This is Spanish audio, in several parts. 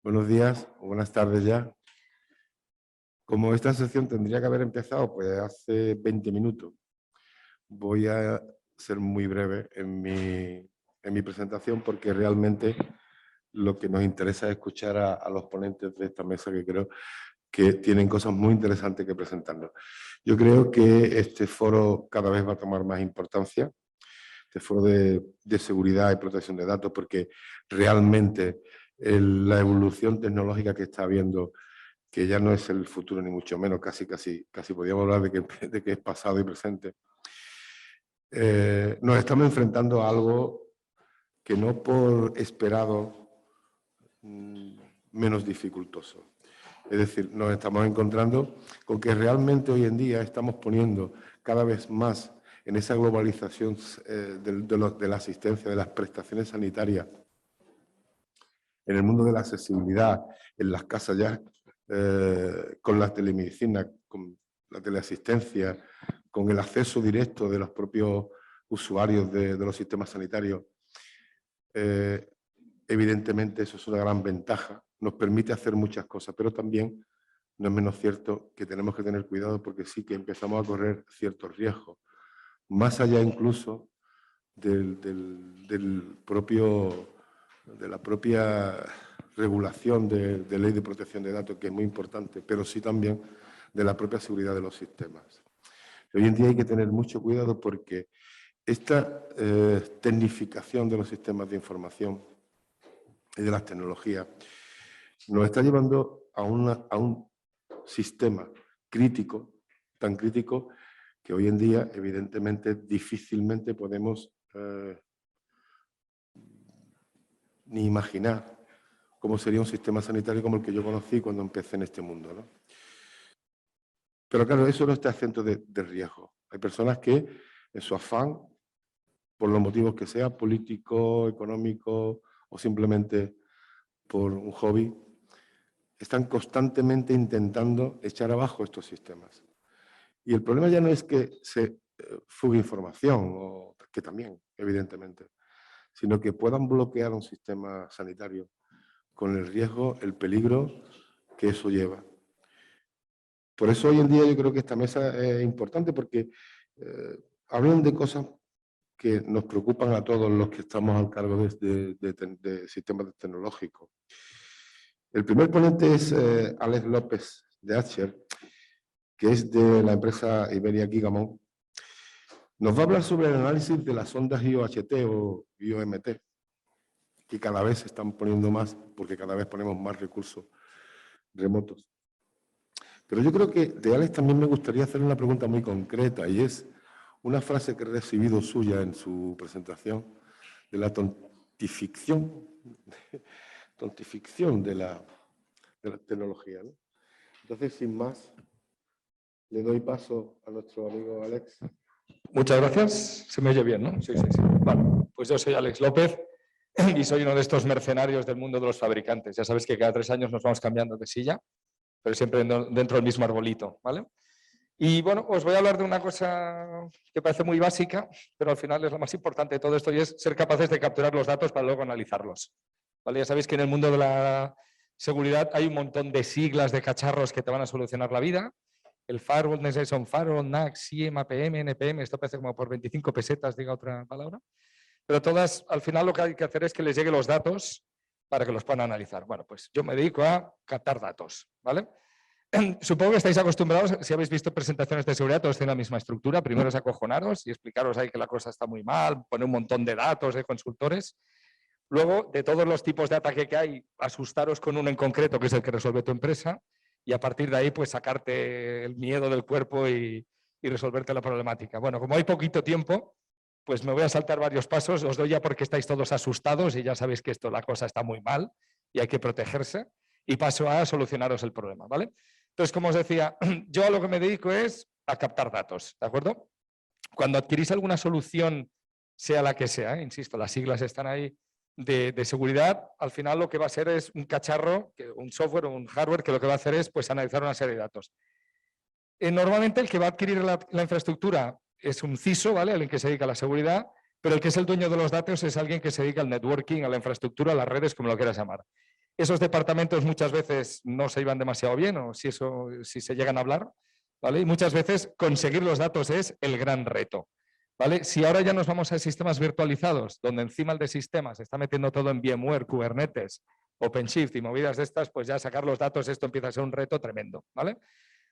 Buenos días o buenas tardes ya. Como esta sesión tendría que haber empezado pues hace 20 minutos, voy a ser muy breve en mi presentación porque realmente lo que nos interesa es escuchar a los ponentes de esta mesa, que creo que tienen cosas muy interesantes que presentarnos. Yo creo que este foro cada vez va a tomar más importancia, este foro de seguridad y protección de datos, porque realmente la evolución tecnológica que está habiendo, que ya no es el futuro ni mucho menos, casi podríamos hablar de que es pasado y presente, nos estamos enfrentando a algo que no por esperado menos dificultoso. Es decir, nos estamos encontrando con que realmente hoy en día estamos poniendo cada vez más en esa globalización de la asistencia, de las prestaciones sanitarias, en el mundo de la accesibilidad, en las casas ya, con la telemedicina, con la teleasistencia, con el acceso directo de los propios usuarios de los sistemas sanitarios. Evidentemente eso es una gran ventaja, nos permite hacer muchas cosas, pero también no es menos cierto que tenemos que tener cuidado porque sí que empezamos a correr ciertos riesgos, más allá incluso de la propia regulación de ley de protección de datos, que es muy importante, pero sí también de la propia seguridad de los sistemas. Hoy en día hay que tener mucho cuidado porque esta tecnificación de los sistemas de información y de las tecnologías nos está llevando a un sistema crítico, tan crítico que hoy en día evidentemente difícilmente podemos ni imaginar cómo sería un sistema sanitario como el que yo conocí cuando empecé en este mundo, ¿no? Pero claro, eso no está exento de riesgo. Hay personas que en su afán, por los motivos que sea, político, económico o simplemente por un hobby, están constantemente intentando echar abajo estos sistemas. Y el problema ya no es que se fugue información, o que también, evidentemente, sino que puedan bloquear un sistema sanitario con el riesgo, el peligro que eso lleva. Por eso hoy en día yo creo que esta mesa es importante porque hablan de cosas que nos preocupan a todos los que estamos al cargo de sistemas tecnológicos. El primer ponente es Alex López de Archer, que es de la empresa Iberia Gigamon. Nos va a hablar sobre el análisis de las ondas IOHT o IOMT, que cada vez se están poniendo más, porque cada vez ponemos más recursos remotos. Pero yo creo que de Alex también me gustaría hacer una pregunta muy concreta, y es una frase que he recibido suya en su presentación, de la tontificción de la tecnología, ¿no? Entonces, sin más, le doy paso a nuestro amigo Alex. Muchas gracias. Se me oye bien, ¿no? Sí, sí, sí. Vale, pues yo soy Alex López y soy uno de estos mercenarios del mundo de los fabricantes. Ya sabéis que cada 3 años nos vamos cambiando de silla, pero siempre dentro del mismo arbolito, ¿vale? Y bueno, os voy a hablar de una cosa que parece muy básica, pero al final es la más importante de todo esto, y es ser capaces de capturar los datos para luego analizarlos, ¿vale? Ya sabéis que en el mundo de la seguridad hay un montón de siglas de cacharros que te van a solucionar la vida. El firewall, Next Firewall, NAC, SIEM, APM, NPM, esto parece como por 25 pesetas, diga otra palabra. Pero todas, al final lo que hay que hacer es que les lleguen los datos para que los puedan analizar. Bueno, pues yo me dedico a captar datos, ¿vale? Supongo que estáis acostumbrados, si habéis visto presentaciones de seguridad, todos tienen la misma estructura. Primero es acojonaros y explicaros ahí que la cosa está muy mal, poner un montón de datos de consultores. Luego, de todos los tipos de ataque que hay, asustaros con uno en concreto, que es el que resuelve tu empresa, y a partir de ahí, pues sacarte el miedo del cuerpo y resolverte la problemática. Bueno, como hay poquito tiempo, pues me voy a saltar varios pasos. Os doy ya porque estáis todos asustados y ya sabéis que la cosa está muy mal y hay que protegerse. Y paso a solucionaros el problema, ¿vale? Entonces, como os decía, yo a lo que me dedico es a captar datos, ¿de acuerdo? Cuando adquirís alguna solución, sea la que sea, insisto, las siglas están ahí, de seguridad, al final lo que va a ser es un cacharro, un software o un hardware que lo que va a hacer es pues, analizar una serie de datos. Normalmente el que va a adquirir la infraestructura es un CISO, ¿vale? Alguien que se dedica a la seguridad, pero el que es el dueño de los datos es alguien que se dedica al networking, a la infraestructura, a las redes, como lo quieras llamar. Esos departamentos muchas veces no se iban demasiado bien, o si se llegan a hablar, ¿vale? Y muchas veces conseguir los datos es el gran reto, ¿vale? Si ahora ya nos vamos a sistemas virtualizados, donde encima el de sistemas se está metiendo todo en VMware, Kubernetes, OpenShift y movidas de estas, pues ya sacar los datos, esto empieza a ser un reto tremendo, ¿vale?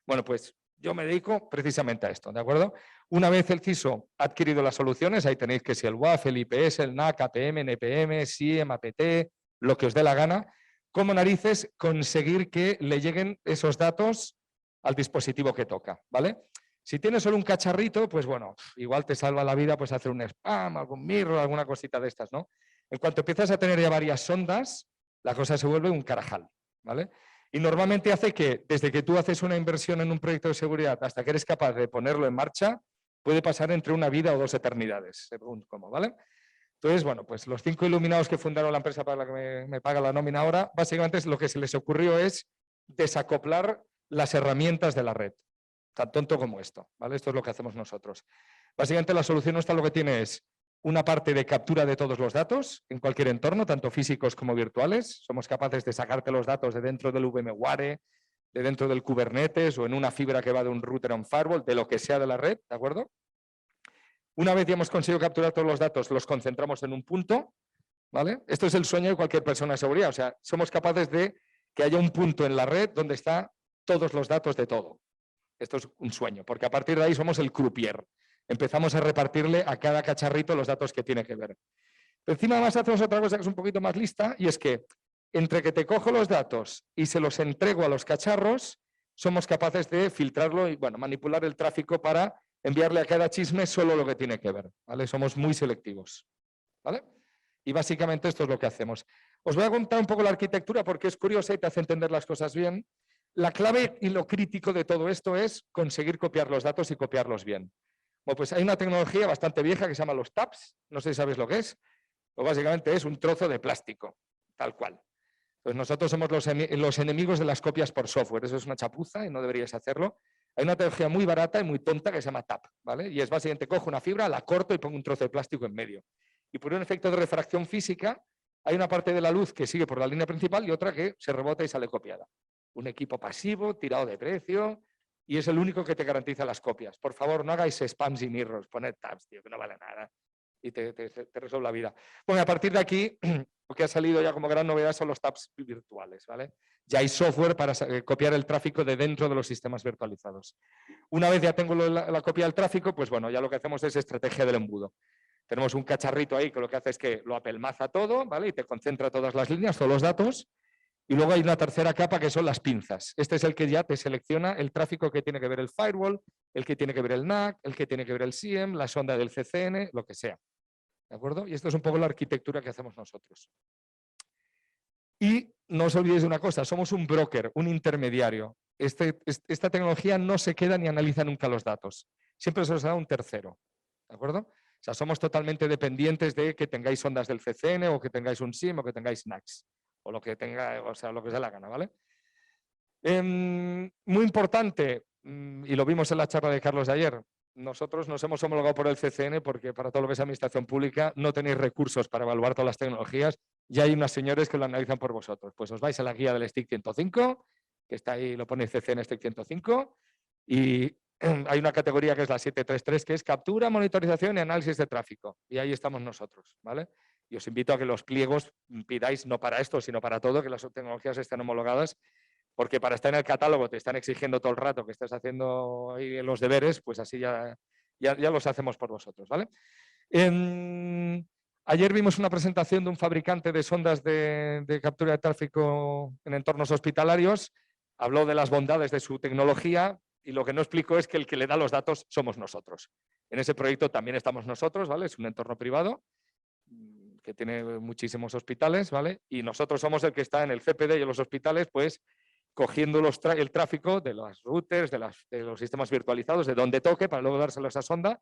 Bueno, pues yo me dedico precisamente a esto, ¿de acuerdo? Una vez el CISO ha adquirido las soluciones, ahí tenéis que si el WAF, el IPS, el NAC, APM, NPM, SIEM, APT, lo que os dé la gana, como narices conseguir que le lleguen esos datos al dispositivo que toca, ¿vale? Si tienes solo un cacharrito, pues bueno, igual te salva la vida pues hacer un spam, algún mirror, alguna cosita de estas, ¿no? En cuanto empiezas a tener ya varias sondas, la cosa se vuelve un carajal, ¿vale? Y normalmente hace que desde que tú haces una inversión en un proyecto de seguridad hasta que eres capaz de ponerlo en marcha, puede pasar entre una vida o 2 eternidades, según cómo, ¿vale? Entonces, bueno, pues los 5 iluminados que fundaron la empresa para la que me paga la nómina ahora, básicamente lo que se les ocurrió es desacoplar las herramientas de la red. Tan tonto como esto, ¿vale? Esto es lo que hacemos nosotros. Básicamente la solución nuestra lo que tiene es una parte de captura de todos los datos en cualquier entorno, tanto físicos como virtuales. Somos capaces de sacarte los datos de dentro del VMware, de dentro del Kubernetes o en una fibra que va de un router a un firewall, de lo que sea de la red, ¿de acuerdo? Una vez ya hemos conseguido capturar todos los datos, los concentramos en un punto, ¿vale? Esto es el sueño de cualquier persona de seguridad, o sea, somos capaces de que haya un punto en la red donde están todos los datos de todo. Esto es un sueño, porque a partir de ahí somos el croupier. Empezamos a repartirle a cada cacharrito los datos que tiene que ver. Pero encima además hacemos otra cosa que es un poquito más lista, y es que entre que te cojo los datos y se los entrego a los cacharros, somos capaces de filtrarlo y bueno, manipular el tráfico para enviarle a cada chisme solo lo que tiene que ver, ¿vale? Somos muy selectivos, ¿vale? Y básicamente esto es lo que hacemos. Os voy a contar un poco la arquitectura porque es curiosa y te hace entender las cosas bien. La clave y lo crítico de todo esto es conseguir copiar los datos y copiarlos bien. Bueno, pues hay una tecnología bastante vieja que se llama los taps, no sé si sabéis lo que es, pues básicamente es un trozo de plástico, tal cual. Pues nosotros somos los enemigos de las copias por software, eso es una chapuza y no deberíais hacerlo. Hay una tecnología muy barata y muy tonta que se llama TAP, ¿vale? Y es básicamente cojo una fibra, la corto y pongo un trozo de plástico en medio. Y por un efecto de refracción física, hay una parte de la luz que sigue por la línea principal y otra que se rebota y sale copiada. Un equipo pasivo, tirado de precio, y es el único que te garantiza las copias. Por favor, no hagáis spams y mirrors, poned tabs, tío, que no vale nada. Y te resuelve la vida. Bueno, a partir de aquí, lo que ha salido ya como gran novedad son los tabs virtuales, ¿vale? Ya hay software para copiar el tráfico de dentro de los sistemas virtualizados. Una vez ya tengo la copia del tráfico, pues bueno, ya lo que hacemos es estrategia del embudo. Tenemos un cacharrito ahí que lo que hace es que lo apelmaza todo, ¿vale? Y te concentra todas las líneas, todos los datos. Y luego hay una tercera capa que son las pinzas. Este es el que ya te selecciona el tráfico que tiene que ver el firewall, el que tiene que ver el NAC, el que tiene que ver el SIEM, la sonda del CCN, lo que sea. ¿De acuerdo? Y esto es un poco la arquitectura que hacemos nosotros. Y no os olvidéis de una cosa, somos un broker, un intermediario. Esta tecnología no se queda ni analiza nunca los datos. Siempre se os da un tercero. ¿De acuerdo? O sea, somos totalmente dependientes de que tengáis ondas del CCN o que tengáis un SIEM o que tengáis NACs. O lo que tenga, o sea, lo que os dé la gana, ¿vale? Muy importante, y lo vimos en la charla de Carlos de ayer, nosotros nos hemos homologado por el CCN porque para todo lo que es administración pública no tenéis recursos para evaluar todas las tecnologías y hay unos señores que lo analizan por vosotros. Pues os vais a la guía del STIC 105, que está ahí, lo pone CCN STIC 105, y hay una categoría que es la 733, que es captura, monitorización y análisis de tráfico. Y ahí estamos nosotros, ¿vale? Y os invito a que los pliegos pidáis, no para esto, sino para todo, que las tecnologías estén homologadas, porque para estar en el catálogo te están exigiendo todo el rato que estés haciendo ahí los deberes, pues así ya los hacemos por vosotros, ¿vale? Ayer vimos una presentación de un fabricante de sondas de captura de tráfico en entornos hospitalarios, habló de las bondades de su tecnología y lo que no explico es que el que le da los datos somos nosotros. En ese proyecto también estamos nosotros, ¿vale? Es un entorno privado que tiene muchísimos hospitales, ¿vale? Y nosotros somos el que está en el CPD y en los hospitales, pues, cogiendo el tráfico de los routers, de los sistemas virtualizados, de donde toque, para luego dárselo a esa sonda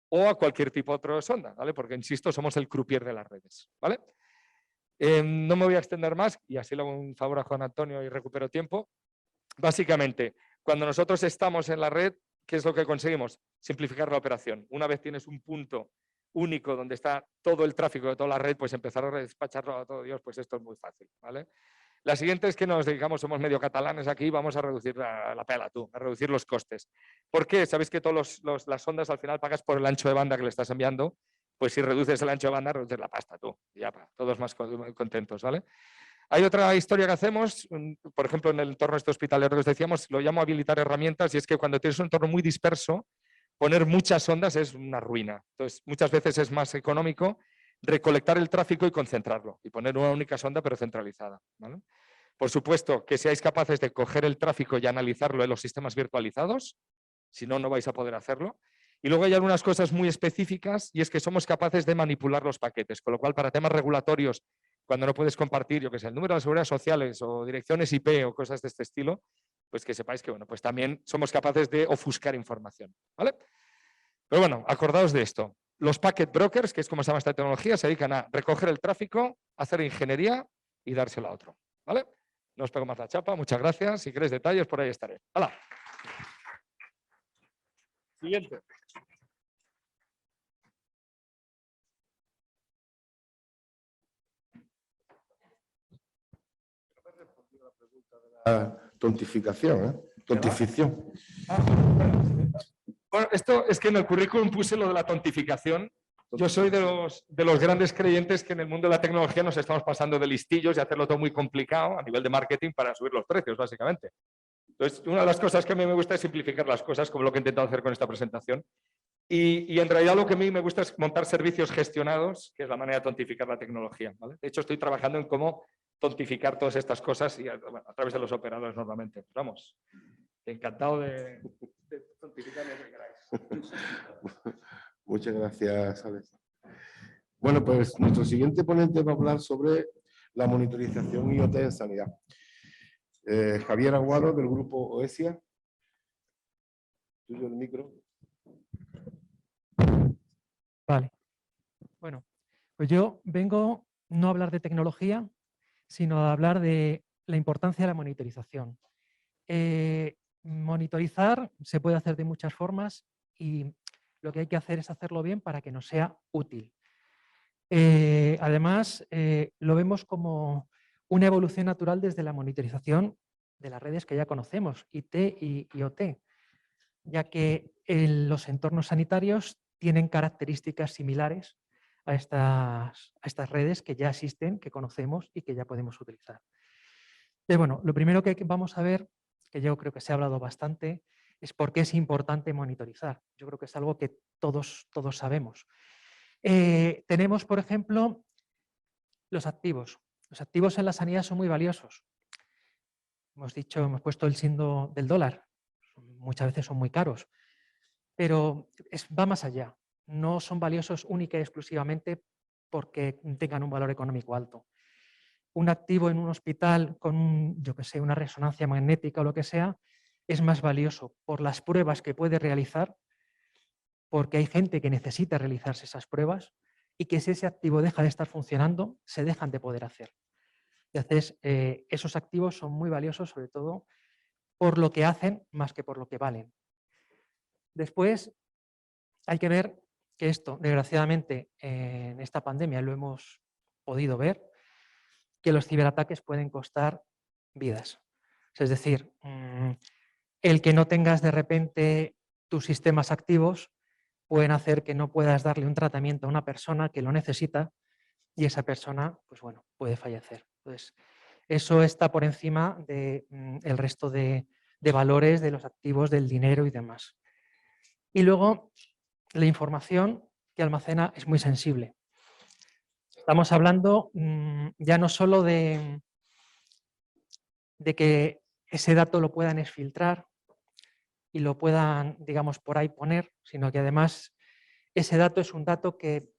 o a cualquier tipo de otra sonda, ¿vale? Porque, insisto, somos el croupier de las redes, ¿vale? No me voy a extender más y así le hago un favor a Juan Antonio y recupero tiempo. Básicamente, cuando nosotros estamos en la red, ¿qué es lo que conseguimos? Simplificar la operación. Una vez tienes un punto único donde está todo el tráfico de toda la red, pues empezar a despacharlo a todo Dios, pues esto es muy fácil, ¿vale? La siguiente es que nos dedicamos, somos medio catalanes aquí, vamos a reducir la pela, a reducir los costes. ¿Por qué? Sabéis que todas las ondas al final pagas por el ancho de banda que le estás enviando, pues si reduces el ancho de banda, reduces la pasta tú, y ya, todos más contentos, ¿vale? Hay otra historia que hacemos, por ejemplo, en el entorno este hospitalero que os decíamos, lo llamo habilitar herramientas, y es que cuando tienes un entorno muy disperso, poner muchas ondas es una ruina. Entonces, muchas veces es más económico recolectar el tráfico y concentrarlo, y poner una única sonda pero centralizada, ¿vale? Por supuesto, que seáis capaces de coger el tráfico y analizarlo en los sistemas virtualizados, si no, no vais a poder hacerlo. Y luego hay algunas cosas muy específicas, y es que somos capaces de manipular los paquetes, con lo cual para temas regulatorios, cuando no puedes compartir, yo que sé, el número de seguridad sociales o direcciones IP o cosas de este estilo, pues que sepáis que, bueno, pues también somos capaces de ofuscar información, ¿vale? Pero bueno, acordaos de esto. Los packet brokers, que es como se llama esta tecnología, se dedican a recoger el tráfico, hacer ingeniería y dárselo a otro, ¿vale? No os pego más la chapa, muchas gracias. Si queréis detalles, por ahí estaré. ¡Hala! Siguiente. La tontificación, ¿eh? Tontificación. Bueno, esto es que en el currículum puse lo de la tontificación. Yo soy de los grandes creyentes que en el mundo de la tecnología nos estamos pasando de listillos y hacerlo todo muy complicado a nivel de marketing para subir los precios, básicamente. Entonces, una de las cosas que a mí me gusta es simplificar las cosas, como lo que he intentado hacer con esta presentación. Y en realidad lo que a mí me gusta es montar servicios gestionados, que es la manera de tontificar la tecnología, ¿vale? De hecho, estoy trabajando en cómo tontificar todas estas cosas y a través de los operadores normalmente. Vamos, encantado de tontificar lo que queráis. Muchas gracias, Alex. Bueno, pues nuestro siguiente ponente va a hablar sobre la monitorización IoT en sanidad. Javier Aguado, del grupo OESIA. Tuyo el micro. Vale. Bueno, pues yo vengo no a hablar de tecnología, sino a hablar de la importancia de la monitorización. Monitorizar se puede hacer de muchas formas y lo que hay que hacer es hacerlo bien para que nos sea útil. Además, lo vemos como una evolución natural desde la monitorización de las redes que ya conocemos, IT y IoT, ya que los entornos sanitarios tienen características similares a estas redes que ya existen, que conocemos y que ya podemos utilizar. Pero bueno, lo primero que vamos a ver, que yo creo que se ha hablado bastante, es por qué es importante monitorizar. Yo creo que es algo que todos sabemos. Tenemos, por ejemplo, los activos. Los activos en la sanidad son muy valiosos. Hemos puesto el signo del dólar. Muchas veces son muy caros. Pero va más allá. No son valiosos única y exclusivamente porque tengan un valor económico alto. Un activo en un hospital con, yo que sé, una resonancia magnética o lo que sea, es más valioso por las pruebas que puede realizar, porque hay gente que necesita realizarse esas pruebas y que si ese activo deja de estar funcionando, se dejan de poder hacer. Entonces, esos activos son muy valiosos, sobre todo por lo que hacen más que por lo que valen. Después, hay que ver que esto, desgraciadamente, en esta pandemia lo hemos podido ver, que los ciberataques pueden costar vidas. Es decir, el que no tengas de repente tus sistemas activos pueden hacer que no puedas darle un tratamiento a una persona que lo necesita y esa persona, pues bueno, puede fallecer. Entonces, eso está por encima del resto de valores de los activos, del dinero y demás. Y luego, la información que almacena es muy sensible. Estamos hablando ya no solo de que ese dato lo puedan exfiltrar y lo puedan, digamos, por ahí poner, sino que además ese dato es un dato que,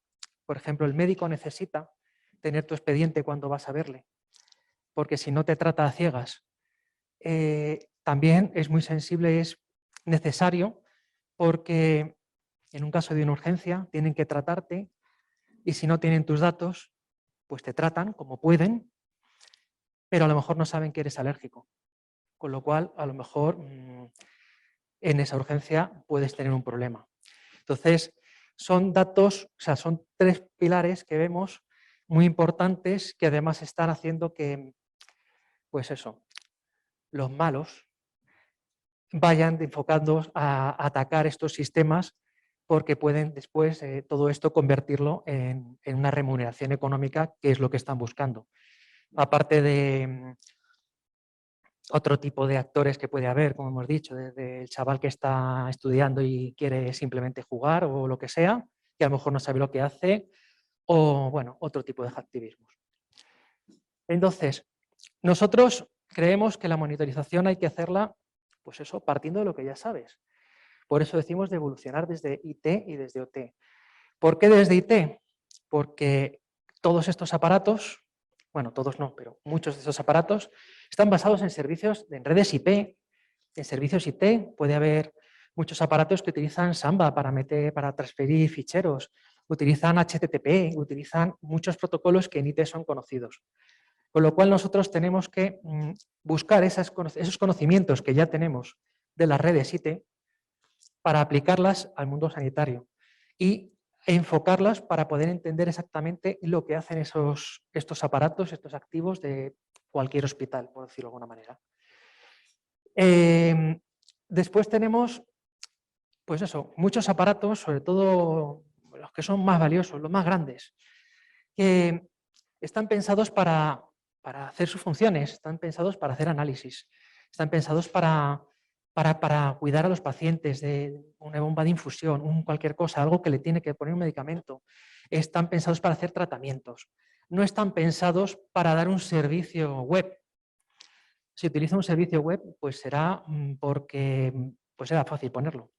por ejemplo, el médico necesita tener tu expediente cuando vas a verle, porque si no te trata a ciegas. También es muy sensible, es necesario, porque en un caso de una urgencia tienen que tratarte y si no tienen tus datos, pues te tratan como pueden, pero a lo mejor no saben que eres alérgico. Con lo cual, a lo mejor en esa urgencia puedes tener un problema. Entonces, son datos, o sea, son tres pilares que vemos muy importantes que además están haciendo que pues eso, los malos vayan enfocados a atacar estos sistemas porque pueden después todo esto convertirlo en una remuneración económica, que es lo que están buscando. Aparte de otro tipo de actores que puede haber, como hemos dicho, desde el chaval que está estudiando y quiere simplemente jugar o lo que sea, que a lo mejor no sabe lo que hace, o bueno, otro tipo de activismos. Entonces, nosotros creemos que la monitorización hay que hacerla, pues eso, partiendo de lo que ya sabes. Por eso decimos de evolucionar desde IT y desde OT. ¿Por qué desde IT? Porque todos estos aparatos, bueno, todos no, pero muchos de estos aparatos están basados en servicios, en redes IP, en servicios IT. Puede haber muchos aparatos que utilizan Samba para transferir ficheros, utilizan HTTP, utilizan muchos protocolos que en IT son conocidos. Con lo cual nosotros tenemos que buscar esos conocimientos que ya tenemos de las redes IT para aplicarlas al mundo sanitario y enfocarlas para poder entender exactamente lo que hacen estos aparatos, estos activos de cualquier hospital, por decirlo de alguna manera. Después tenemos, pues eso, muchos aparatos, sobre todo los que son más valiosos, los más grandes, que están pensados para hacer sus funciones, están pensados para hacer análisis, están pensados para cuidar a los pacientes de una bomba de infusión, cualquier cosa, algo que le tiene que poner un medicamento. Están pensados para hacer tratamientos. No están pensados para dar un servicio web. Si utiliza un servicio web, pues será porque pues era fácil ponerlo.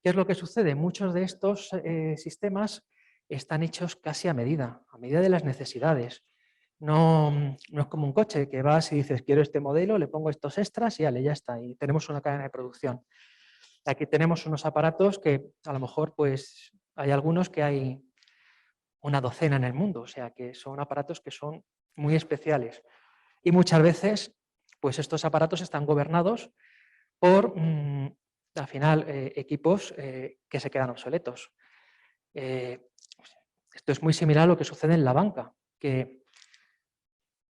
¿Qué es lo que sucede? Muchos de estos sistemas están hechos casi a medida de las necesidades. No es como un coche que vas y dices, quiero este modelo, le pongo estos extras y ya está. Y tenemos una cadena de producción. Aquí tenemos unos aparatos que a lo mejor pues hay algunos que hay una docena en el mundo. O sea que son aparatos que son muy especiales. Y muchas veces pues estos aparatos están gobernados por, al final, equipos que se quedan obsoletos. Esto es muy similar a lo que sucede en la banca, que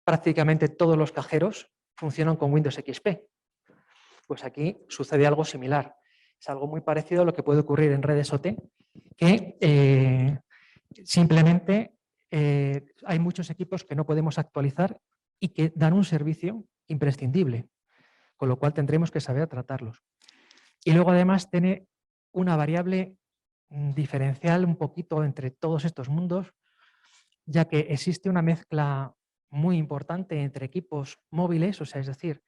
prácticamente todos los cajeros funcionan con Windows XP. Pues aquí sucede algo similar. Es algo muy parecido a lo que puede ocurrir en redes OT, que simplemente hay muchos equipos que no podemos actualizar y que dan un servicio imprescindible, con lo cual tendremos que saber tratarlos. Y luego además tiene una variable diferencial un poquito entre todos estos mundos, ya que existe una mezcla muy importante entre equipos móviles, o sea, es decir,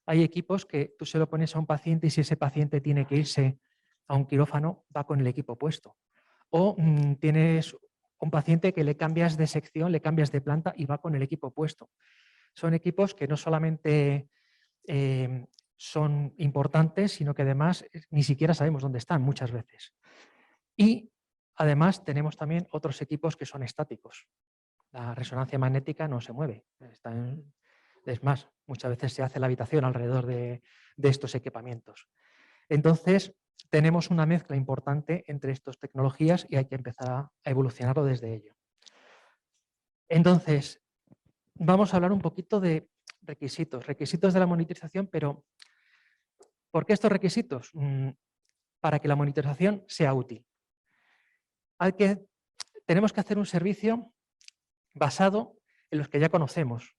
hay equipos que tú se lo pones a un paciente y si ese paciente tiene que irse a un quirófano, va con el equipo puesto. O tienes un paciente que le cambias de sección, le cambias de planta y va con el equipo puesto. Son equipos que no solamente son importantes, sino que además ni siquiera sabemos dónde están muchas veces. Y además tenemos también otros equipos que son estáticos. La resonancia magnética no se mueve. Es más, muchas veces se hace la habitación alrededor de estos equipamientos. Entonces, tenemos una mezcla importante entre estas tecnologías y hay que empezar a evolucionarlo desde ello. Entonces, vamos a hablar un poquito de requisitos de la monitorización, pero ¿por qué estos requisitos? Para que la monitorización sea útil. Tenemos que hacer un servicio basado en los que ya conocemos.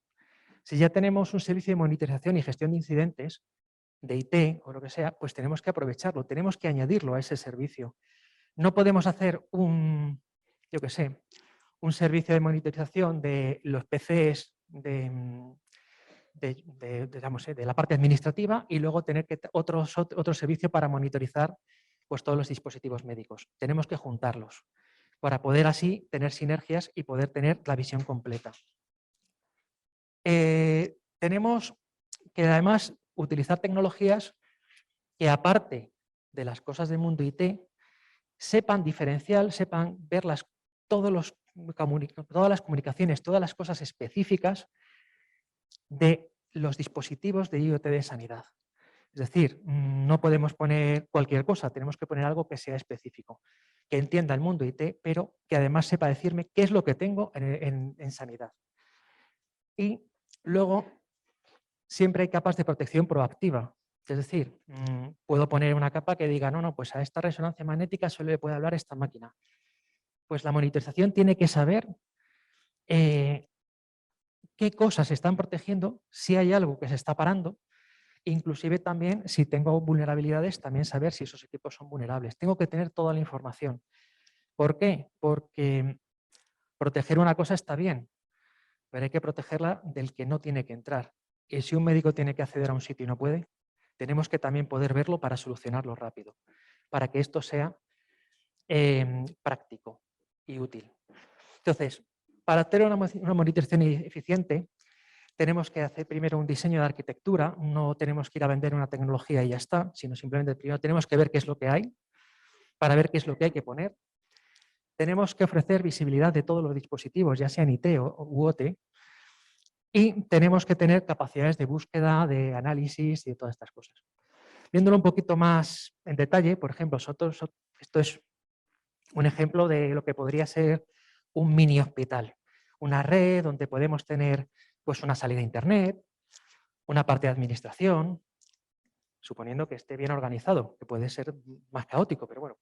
Si ya tenemos un servicio de monitorización y gestión de incidentes, de IT o lo que sea, pues tenemos que aprovecharlo, tenemos que añadirlo a ese servicio. No podemos hacer un servicio de monitorización de los PCs de la parte administrativa y luego tener otro servicio para monitorizar pues, todos los dispositivos médicos. Tenemos que juntarlos para poder así tener sinergias y poder tener la visión completa. Tenemos que además utilizar tecnologías que aparte de las cosas del mundo IT, sepan diferenciar, sepan ver todas las comunicaciones, todas las cosas específicas de los dispositivos de IoT de sanidad. Es decir, no podemos poner cualquier cosa, tenemos que poner algo que sea específico, que entienda el mundo IT, pero que además sepa decirme qué es lo que tengo en sanidad. Y luego siempre hay capas de protección proactiva. Es decir, puedo poner una capa que diga, no, pues a esta resonancia magnética solo le puede hablar esta máquina. Pues la monitorización tiene que saber qué cosas se están protegiendo, si hay algo que se está parando, inclusive también si tengo vulnerabilidades, también saber si esos equipos son vulnerables. Tengo que tener toda la información. ¿Por qué? Porque proteger una cosa está bien, pero hay que protegerla del que no tiene que entrar. Y si un médico tiene que acceder a un sitio y no puede, tenemos que también poder verlo para solucionarlo rápido, para que esto sea práctico y útil. Entonces, para tener una monitorización eficiente, tenemos que hacer primero un diseño de arquitectura, no tenemos que ir a vender una tecnología y ya está, sino simplemente primero tenemos que ver qué es lo que hay, para ver qué es lo que hay que poner. Tenemos que ofrecer visibilidad de todos los dispositivos, ya sean IT u OT, y tenemos que tener capacidades de búsqueda, de análisis y de todas estas cosas. Viéndolo un poquito más en detalle, por ejemplo, esto es un ejemplo de lo que podría ser un mini hospital, una red donde podemos tener pues, una salida a internet, una parte de administración, suponiendo que esté bien organizado, que puede ser más caótico, pero bueno.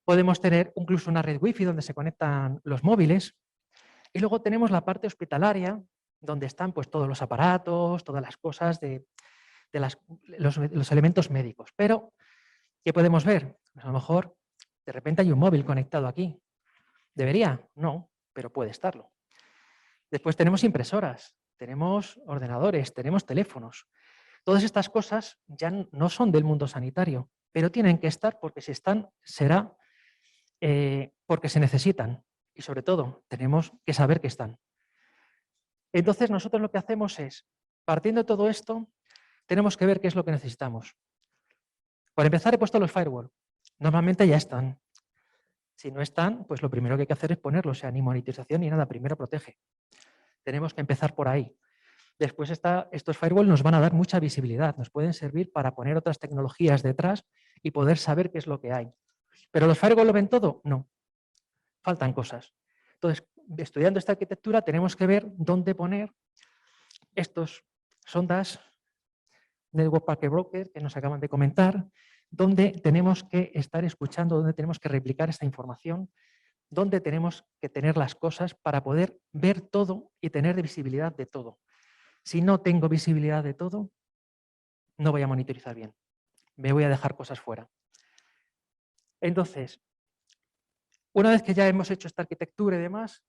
Podemos tener incluso una red wifi donde se conectan los móviles y luego tenemos la parte hospitalaria donde están pues, todos los aparatos, todas las cosas de los elementos médicos. Pero, ¿qué podemos ver? Pues a lo mejor de repente hay un móvil conectado aquí. ¿Debería? No, pero puede estarlo. Después tenemos impresoras, tenemos ordenadores, tenemos teléfonos. Todas estas cosas ya no son del mundo sanitario, pero tienen que estar porque si están, será porque se necesitan. Y sobre todo, tenemos que saber que están. Entonces, nosotros lo que hacemos es, partiendo de todo esto, tenemos que ver qué es lo que necesitamos. Para empezar, he puesto los firewall. Normalmente ya están. Si no están, pues lo primero que hay que hacer es ponerlos, o sea, ni monitorización ni nada, primero protege. Tenemos que empezar por ahí. Después estos firewall nos van a dar mucha visibilidad, nos pueden servir para poner otras tecnologías detrás y poder saber qué es lo que hay. ¿Pero los firewall lo ven todo? No. Faltan cosas. Entonces, estudiando esta arquitectura tenemos que ver dónde poner estos sondas Network Packet Broker que nos acaban de comentar, dónde tenemos que estar escuchando, dónde tenemos que replicar esta información, dónde tenemos que tener las cosas para poder ver todo y tener visibilidad de todo. Si no tengo visibilidad de todo, no voy a monitorizar bien. Me voy a dejar cosas fuera. Entonces, una vez que ya hemos hecho esta arquitectura y demás,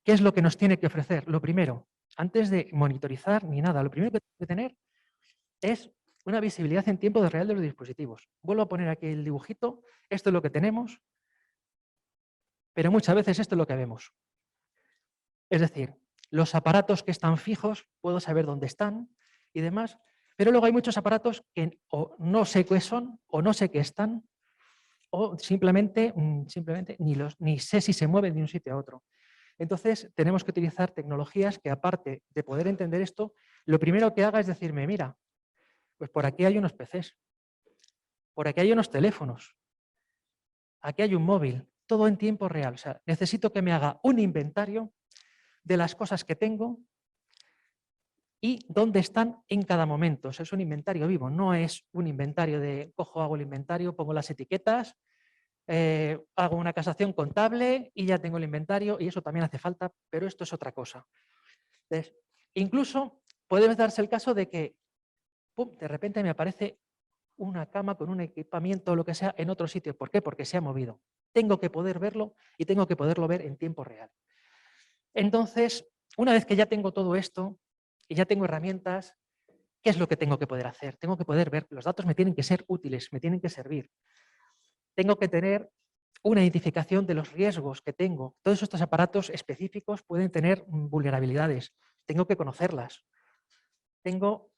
¿qué es lo que nos tiene que ofrecer? Lo primero, antes de monitorizar ni nada, lo primero que tengo que tener es una visibilidad en tiempo real de los dispositivos. Vuelvo a poner aquí el dibujito, esto es lo que tenemos, pero muchas veces esto es lo que vemos. Es decir, los aparatos que están fijos, puedo saber dónde están y demás, pero luego hay muchos aparatos que o no sé qué son o no sé qué están o simplemente ni sé si se mueven de un sitio a otro. Entonces, tenemos que utilizar tecnologías que, aparte de poder entender esto, lo primero que haga es decirme, mira, pues por aquí hay unos PCs, por aquí hay unos teléfonos, aquí hay un móvil, todo en tiempo real. O sea, necesito que me haga un inventario de las cosas que tengo y dónde están en cada momento. O sea, es un inventario vivo, no es un inventario de cojo, hago el inventario, pongo las etiquetas, hago una casación contable y ya tengo el inventario, y eso también hace falta, pero esto es otra cosa. Entonces, incluso puede darse el caso de que ¡pum!, de repente me aparece una cama con un equipamiento o lo que sea en otro sitio. ¿Por qué? Porque se ha movido. Tengo que poder verlo y tengo que poderlo ver en tiempo real. Entonces, una vez que ya tengo todo esto y ya tengo herramientas, ¿qué es lo que tengo que poder hacer? Tengo que poder ver, los datos me tienen que ser útiles, me tienen que servir. Tengo que tener una identificación de los riesgos que tengo. Todos estos aparatos específicos pueden tener vulnerabilidades. Tengo que conocerlas. Tengo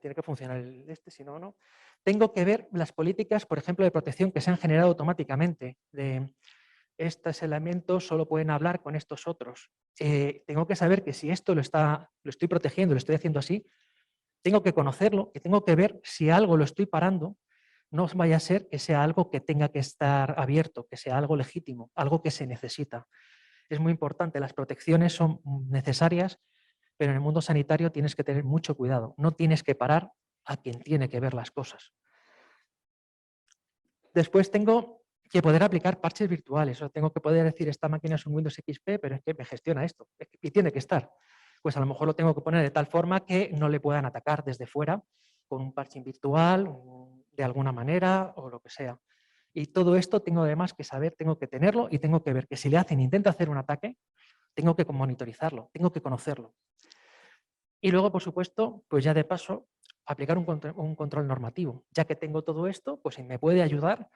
tiene que funcionar si no, no. Tengo que ver las políticas, por ejemplo, de protección que se han generado automáticamente. De estos elementos solo pueden hablar con estos otros. Tengo que saber que si esto lo estoy protegiendo, lo estoy haciendo así, tengo que conocerlo y tengo que ver si algo lo estoy parando. No vaya a ser que sea algo que tenga que estar abierto, que sea algo legítimo, algo que se necesita. Es muy importante, las protecciones son necesarias pero en el mundo sanitario tienes que tener mucho cuidado. No tienes que parar a quien tiene que ver las cosas. Después tengo que poder aplicar parches virtuales. O tengo que poder decir, esta máquina es un Windows XP, pero es que me gestiona esto y tiene que estar. Pues a lo mejor lo tengo que poner de tal forma que no le puedan atacar desde fuera con un parche virtual, de alguna manera o lo que sea. Y todo esto tengo además que saber, tengo que tenerlo y tengo que ver que si le hacen, intenta hacer un ataque, tengo que monitorizarlo, tengo que conocerlo. Y luego, por supuesto, pues ya de paso, aplicar un control normativo. Ya que tengo todo esto, pues me puede ayudar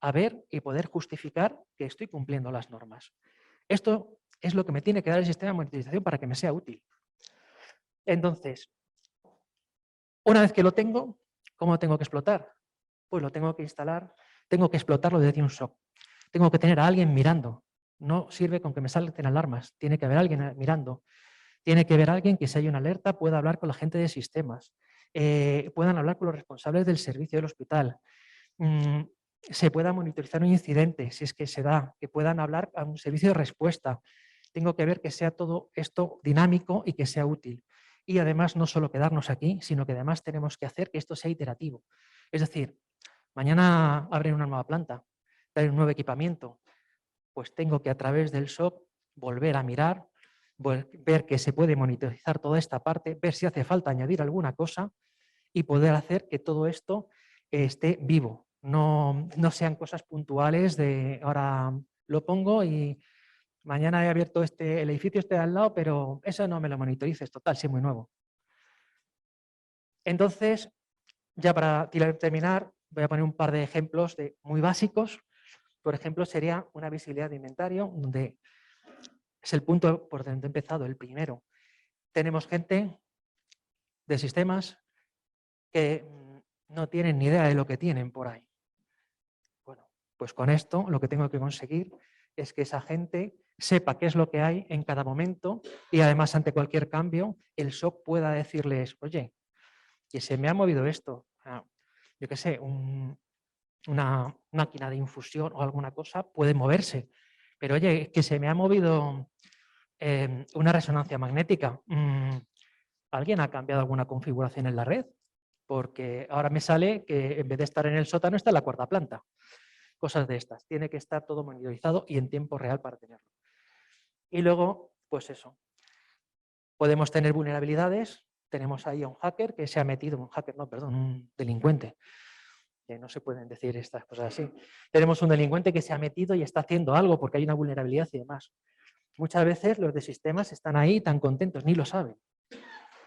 a ver y poder justificar que estoy cumpliendo las normas. Esto es lo que me tiene que dar el sistema de monitorización para que me sea útil. Entonces, una vez que lo tengo, ¿cómo lo tengo que explotar? Pues lo tengo que instalar, tengo que explotarlo desde un SOC. Tengo que tener a alguien mirando. No sirve con que me salten alarmas, tiene que haber alguien mirando. Tiene que haber alguien que, si hay una alerta, pueda hablar con la gente de sistemas, puedan hablar con los responsables del servicio del hospital, se pueda monitorizar un incidente, si es que se da, que puedan hablar a un servicio de respuesta. Tengo que ver que sea todo esto dinámico y que sea útil. Y además no solo quedarnos aquí, sino que además tenemos que hacer que esto sea iterativo. Es decir, mañana abren una nueva planta, traen un nuevo equipamiento, pues tengo que a través del SOC volver a mirar, ver que se puede monitorizar toda esta parte, ver si hace falta añadir alguna cosa y poder hacer que todo esto esté vivo. No sean cosas puntuales de ahora lo pongo y mañana he abierto el edificio este de al lado, pero eso no me lo monitorices, total, si es muy nuevo. Entonces, ya para terminar, voy a poner un par de ejemplos muy básicos. Por ejemplo, sería una visibilidad de inventario, donde es el punto por donde he empezado, el primero. Tenemos gente de sistemas que no tienen ni idea de lo que tienen por ahí. Bueno, pues con esto lo que tengo que conseguir es que esa gente sepa qué es lo que hay en cada momento y además ante cualquier cambio el SOC pueda decirles, oye, que se me ha movido esto, yo qué sé, una máquina de infusión o alguna cosa puede moverse, pero oye, que se me ha movido una resonancia magnética. ¿Alguien ha cambiado alguna configuración en la red? Porque ahora me sale que en vez de estar en el sótano está en la cuarta planta. Cosas de estas. Tiene que estar todo monitorizado y en tiempo real para tenerlo. Y luego, pues eso. Podemos tener vulnerabilidades. Tenemos ahí a un hacker que se ha metido, un delincuente. Que no se pueden decir estas cosas así. Tenemos un delincuente que se ha metido y está haciendo algo porque hay una vulnerabilidad y demás. Muchas veces los de sistemas están ahí tan contentos, ni lo saben.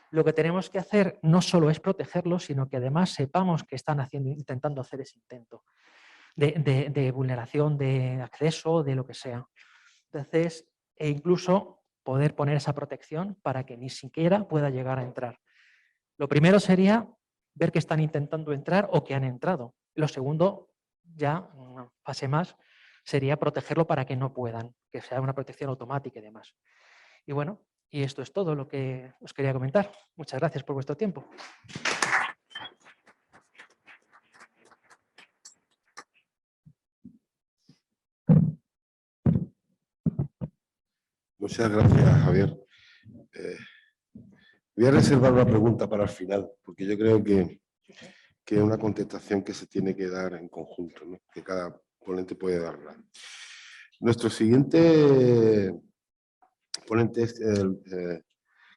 Lo que tenemos que hacer no solo es protegerlos, sino que además sepamos que están intentando hacer ese intento de vulneración, de acceso, de lo que sea. Entonces, e incluso poder poner esa protección para que ni siquiera pueda llegar a entrar. Lo primero sería ver que están intentando entrar o que han entrado. Lo segundo, ya una fase más, sería protegerlo para que no puedan, que sea una protección automática y demás. Y bueno, y esto es todo lo que os quería comentar. Muchas gracias por vuestro tiempo. Muchas gracias, Javier. Voy a reservar una pregunta para el final, porque yo creo que es una contestación que se tiene que dar en conjunto, ¿no? Que cada ponente puede darla. Nuestro siguiente ponente es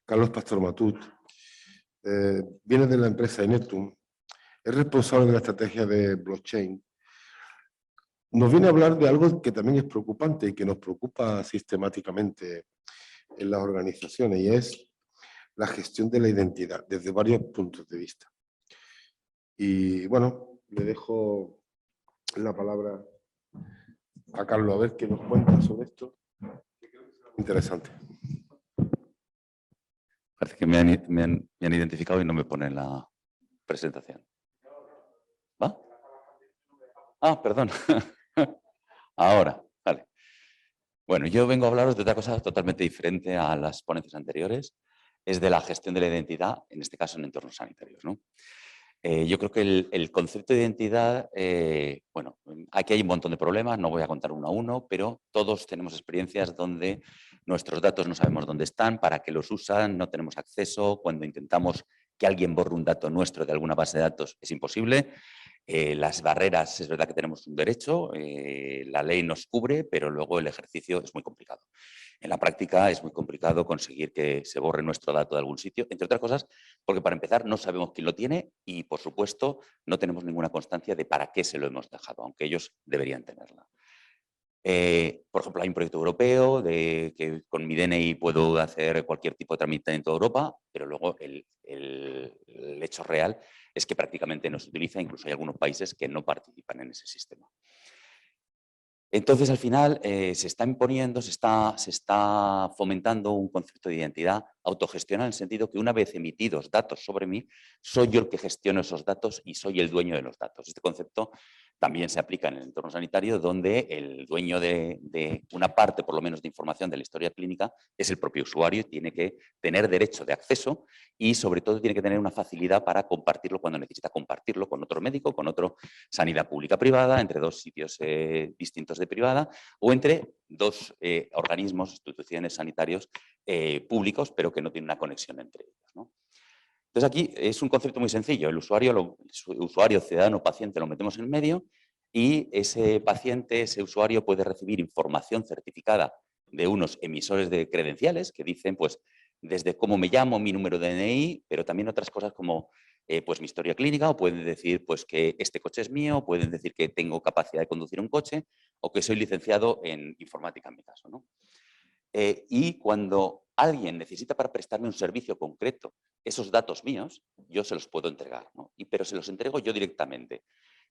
Carlos Pastor Matut. Viene de la empresa Inetum. Es responsable de la estrategia de blockchain. Nos viene a hablar de algo que también es preocupante y que nos preocupa sistemáticamente en las organizaciones, y es la gestión de la identidad desde varios puntos de vista. Y bueno, le dejo la palabra a Carlos a ver qué nos cuenta sobre esto. Interesante. Parece que me han identificado y no me ponen la presentación. ¿Va? Ah, perdón. Ahora, vale. Bueno, yo vengo a hablaros de otra cosa totalmente diferente a las ponencias anteriores. Es de la gestión de la identidad, en este caso en entornos sanitarios, ¿no? Yo creo que el concepto de identidad, bueno, aquí hay un montón de problemas, no voy a contar uno a uno, pero todos tenemos experiencias donde nuestros datos no sabemos dónde están, para qué los usan, no tenemos acceso. Cuando intentamos que alguien borre un dato nuestro de alguna base de datos es imposible. Las barreras, es verdad que tenemos un derecho, la ley nos cubre, pero luego el ejercicio es muy complicado. En la práctica es muy complicado conseguir que se borre nuestro dato de algún sitio, entre otras cosas, porque para empezar no sabemos quién lo tiene y, por supuesto, no tenemos ninguna constancia de para qué se lo hemos dejado, aunque ellos deberían tenerla. Por ejemplo, hay un proyecto europeo de que con mi DNI puedo hacer cualquier tipo de trámite en toda Europa, pero luego el hecho real es que prácticamente no se utiliza, incluso hay algunos países que no participan en ese sistema. Entonces, al final, se está imponiendo, se está fomentando un concepto de identidad autogestionada en el sentido que una vez emitidos datos sobre mí, soy yo el que gestiono esos datos y soy el dueño de los datos. Este concepto también se aplica en el entorno sanitario, donde el dueño de una parte, por lo menos, de información de la historia clínica es el propio usuario y tiene que tener derecho de acceso y, sobre todo, tiene que tener una facilidad para compartirlo cuando necesita compartirlo con otro médico, con otro sanidad pública-privada, entre dos sitios distintos de privada o entre dos organismos, instituciones sanitarios públicos, pero que no tienen una conexión entre ellos, ¿no? Entonces aquí es un concepto muy sencillo. El usuario, ciudadano, paciente lo metemos en medio y ese paciente, ese usuario puede recibir información certificada de unos emisores de credenciales que dicen pues desde cómo me llamo, mi número de DNI, pero también otras cosas como pues mi historia clínica, o pueden decir pues que este coche es mío, pueden decir que tengo capacidad de conducir un coche o que soy licenciado en informática en mi caso, ¿no? Y cuando alguien necesita para prestarme un servicio concreto esos datos míos, yo se los puedo entregar, ¿no? Pero se los entrego yo directamente.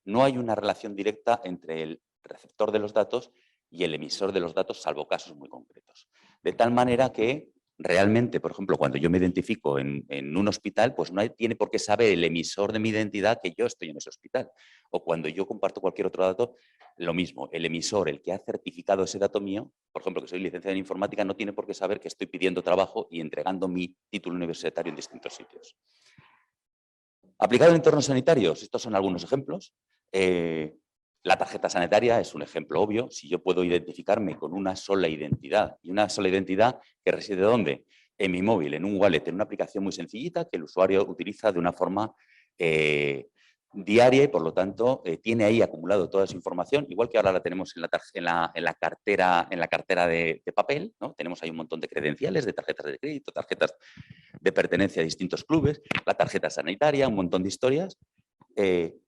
No hay una relación directa entre el receptor de los datos y el emisor de los datos, salvo casos muy concretos. De tal manera que realmente, por ejemplo, cuando yo me identifico en un hospital, pues no tiene por qué saber el emisor de mi identidad que yo estoy en ese hospital. O cuando yo comparto cualquier otro dato, lo mismo. El emisor, el que ha certificado ese dato mío, por ejemplo, que soy licenciado en informática, no tiene por qué saber que estoy pidiendo trabajo y entregando mi título universitario en distintos sitios. Aplicado en entornos sanitarios, estos son algunos ejemplos. La tarjeta sanitaria es un ejemplo obvio. Si yo puedo identificarme con una sola identidad, y una sola identidad que reside ¿dónde? En mi móvil, en un wallet, en una aplicación muy sencillita que el usuario utiliza de una forma diaria y, por lo tanto, tiene ahí acumulado toda esa información, igual que ahora la tenemos en la cartera de papel, ¿no? Tenemos ahí un montón de credenciales, de tarjetas de crédito, tarjetas de pertenencia a distintos clubes, la tarjeta sanitaria, un montón de historias.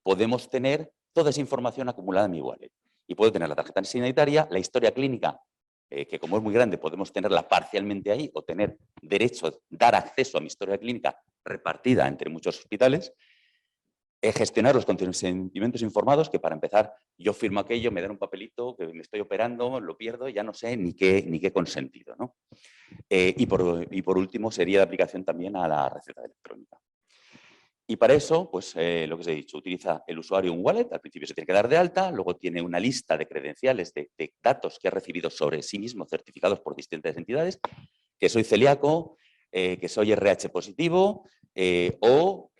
Podemos tener toda esa información acumulada en mi wallet. Y puedo tener la tarjeta sanitaria, la historia clínica, que como es muy grande, podemos tenerla parcialmente ahí o tener derecho a dar acceso a mi historia clínica repartida entre muchos hospitales. Gestionar los consentimientos informados, que para empezar yo firmo aquello, me dan un papelito que me estoy operando, lo pierdo, ya no sé ni qué consentido, ¿no? Y por último sería de aplicación también a la receta electrónica. Y para eso, pues lo que os he dicho, utiliza el usuario un wallet, al principio se tiene que dar de alta, luego tiene una lista de credenciales, de datos que ha recibido sobre sí mismo, certificados por distintas entidades, que soy celíaco, que soy RH positivo, o,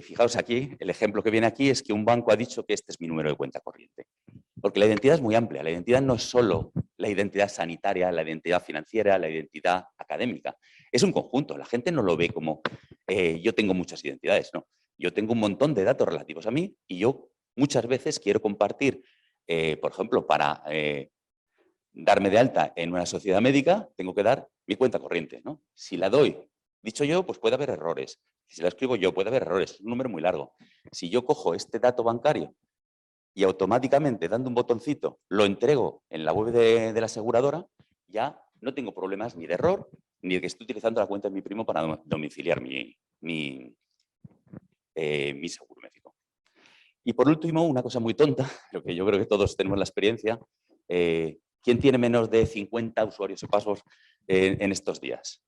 fijaos aquí, el ejemplo que viene aquí es que un banco ha dicho que este es mi número de cuenta corriente. Porque la identidad es muy amplia, la identidad no es solo la identidad sanitaria, la identidad financiera, la identidad académica. Es un conjunto, la gente no lo ve como yo tengo muchas identidades, no. Yo tengo un montón de datos relativos a mí y yo muchas veces quiero compartir, por ejemplo, para darme de alta en una sociedad médica, tengo que dar mi cuenta corriente, ¿no? Si la doy, dicho yo, pues puede haber errores. Si la escribo yo, puede haber errores, es un número muy largo. Si yo cojo este dato bancario y automáticamente, dando un botoncito, lo entrego en la web de la aseguradora, ya no tengo problemas ni de error, ni de que esté utilizando la cuenta de mi primo para domiciliar mi seguro médico. Y por último, una cosa muy tonta, pero que yo creo que todos tenemos la experiencia, ¿quién tiene menos de 50 usuarios o pasos en estos días?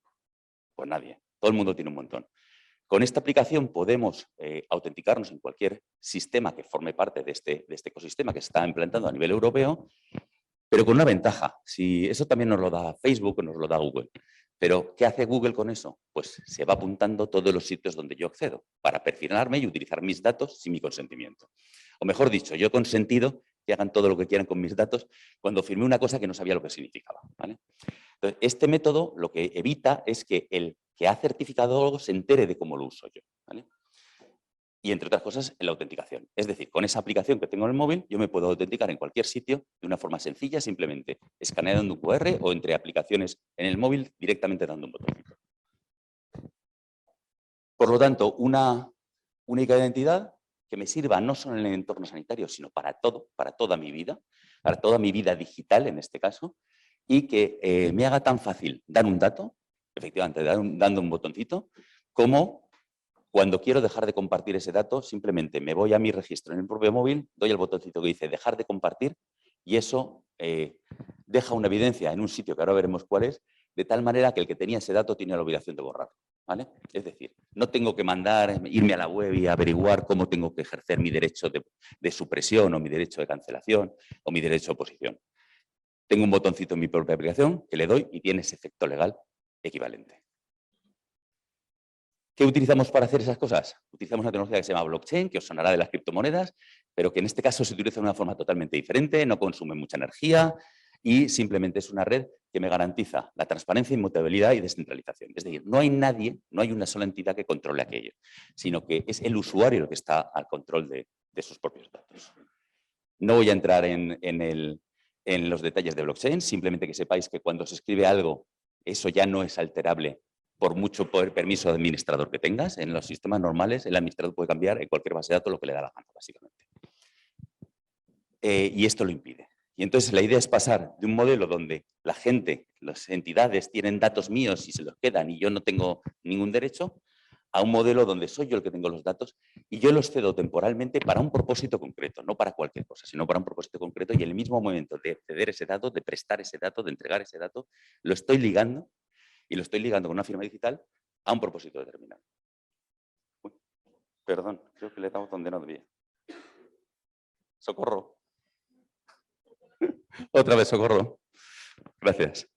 Pues nadie, todo el mundo tiene un montón. Con esta aplicación podemos autenticarnos en cualquier sistema que forme parte de este ecosistema que se está implantando a nivel europeo, pero con una ventaja. Si eso también nos lo da Facebook o nos lo da Google. Pero, ¿qué hace Google con eso? Pues se va apuntando todos los sitios donde yo accedo para perfilarme y utilizar mis datos sin mi consentimiento. O mejor dicho, yo he consentido que hagan todo lo que quieran con mis datos cuando firmé una cosa que no sabía lo que significaba, ¿vale? Entonces, este método lo que evita es que el que ha certificado algo se entere de cómo lo uso yo, ¿vale? Y, entre otras cosas, en la autenticación. Es decir, con esa aplicación que tengo en el móvil, yo me puedo autenticar en cualquier sitio de una forma sencilla, simplemente escaneando un QR o entre aplicaciones en el móvil directamente dando un botoncito. Por lo tanto, una única identidad que me sirva no solo en el entorno sanitario, sino para todo, para toda mi vida digital en este caso, y que me haga tan fácil dar un dato, efectivamente, dando un botoncito, como cuando quiero dejar de compartir ese dato, simplemente me voy a mi registro en el propio móvil, doy el botoncito que dice dejar de compartir y eso deja una evidencia en un sitio que ahora veremos cuál es, de tal manera que el que tenía ese dato tiene la obligación de borrarlo, ¿vale? Es decir, no tengo que irme a la web y averiguar cómo tengo que ejercer mi derecho de supresión o mi derecho de cancelación o mi derecho de oposición. Tengo un botoncito en mi propia aplicación que le doy y tiene ese efecto legal equivalente. ¿Qué utilizamos para hacer esas cosas? Utilizamos una tecnología que se llama blockchain, que os sonará de las criptomonedas, pero que en este caso se utiliza de una forma totalmente diferente, no consume mucha energía y simplemente es una red que me garantiza la transparencia, inmutabilidad y descentralización. Es decir, no hay nadie, no hay una sola entidad que controle aquello, sino que es el usuario el que está al control de sus propios datos. No voy a entrar en los detalles de blockchain, simplemente que sepáis que cuando se escribe algo, eso ya no es alterable por mucho permiso de administrador que tengas. En los sistemas normales, el administrador puede cambiar en cualquier base de datos lo que le da la gana, básicamente. Y esto lo impide. Y entonces la idea es pasar de un modelo donde la gente, las entidades tienen datos míos y se los quedan y yo no tengo ningún derecho, a un modelo donde soy yo el que tengo los datos y yo los cedo temporalmente para un propósito concreto, no para cualquier cosa, sino para un propósito concreto y en el mismo momento de ceder ese dato, de prestar ese dato, de entregar ese dato, lo estoy ligando y lo estoy ligando con una firma digital a un propósito determinado. Uy, perdón, creo que le he dado donde no debía. Socorro. Otra vez, socorro. Gracias.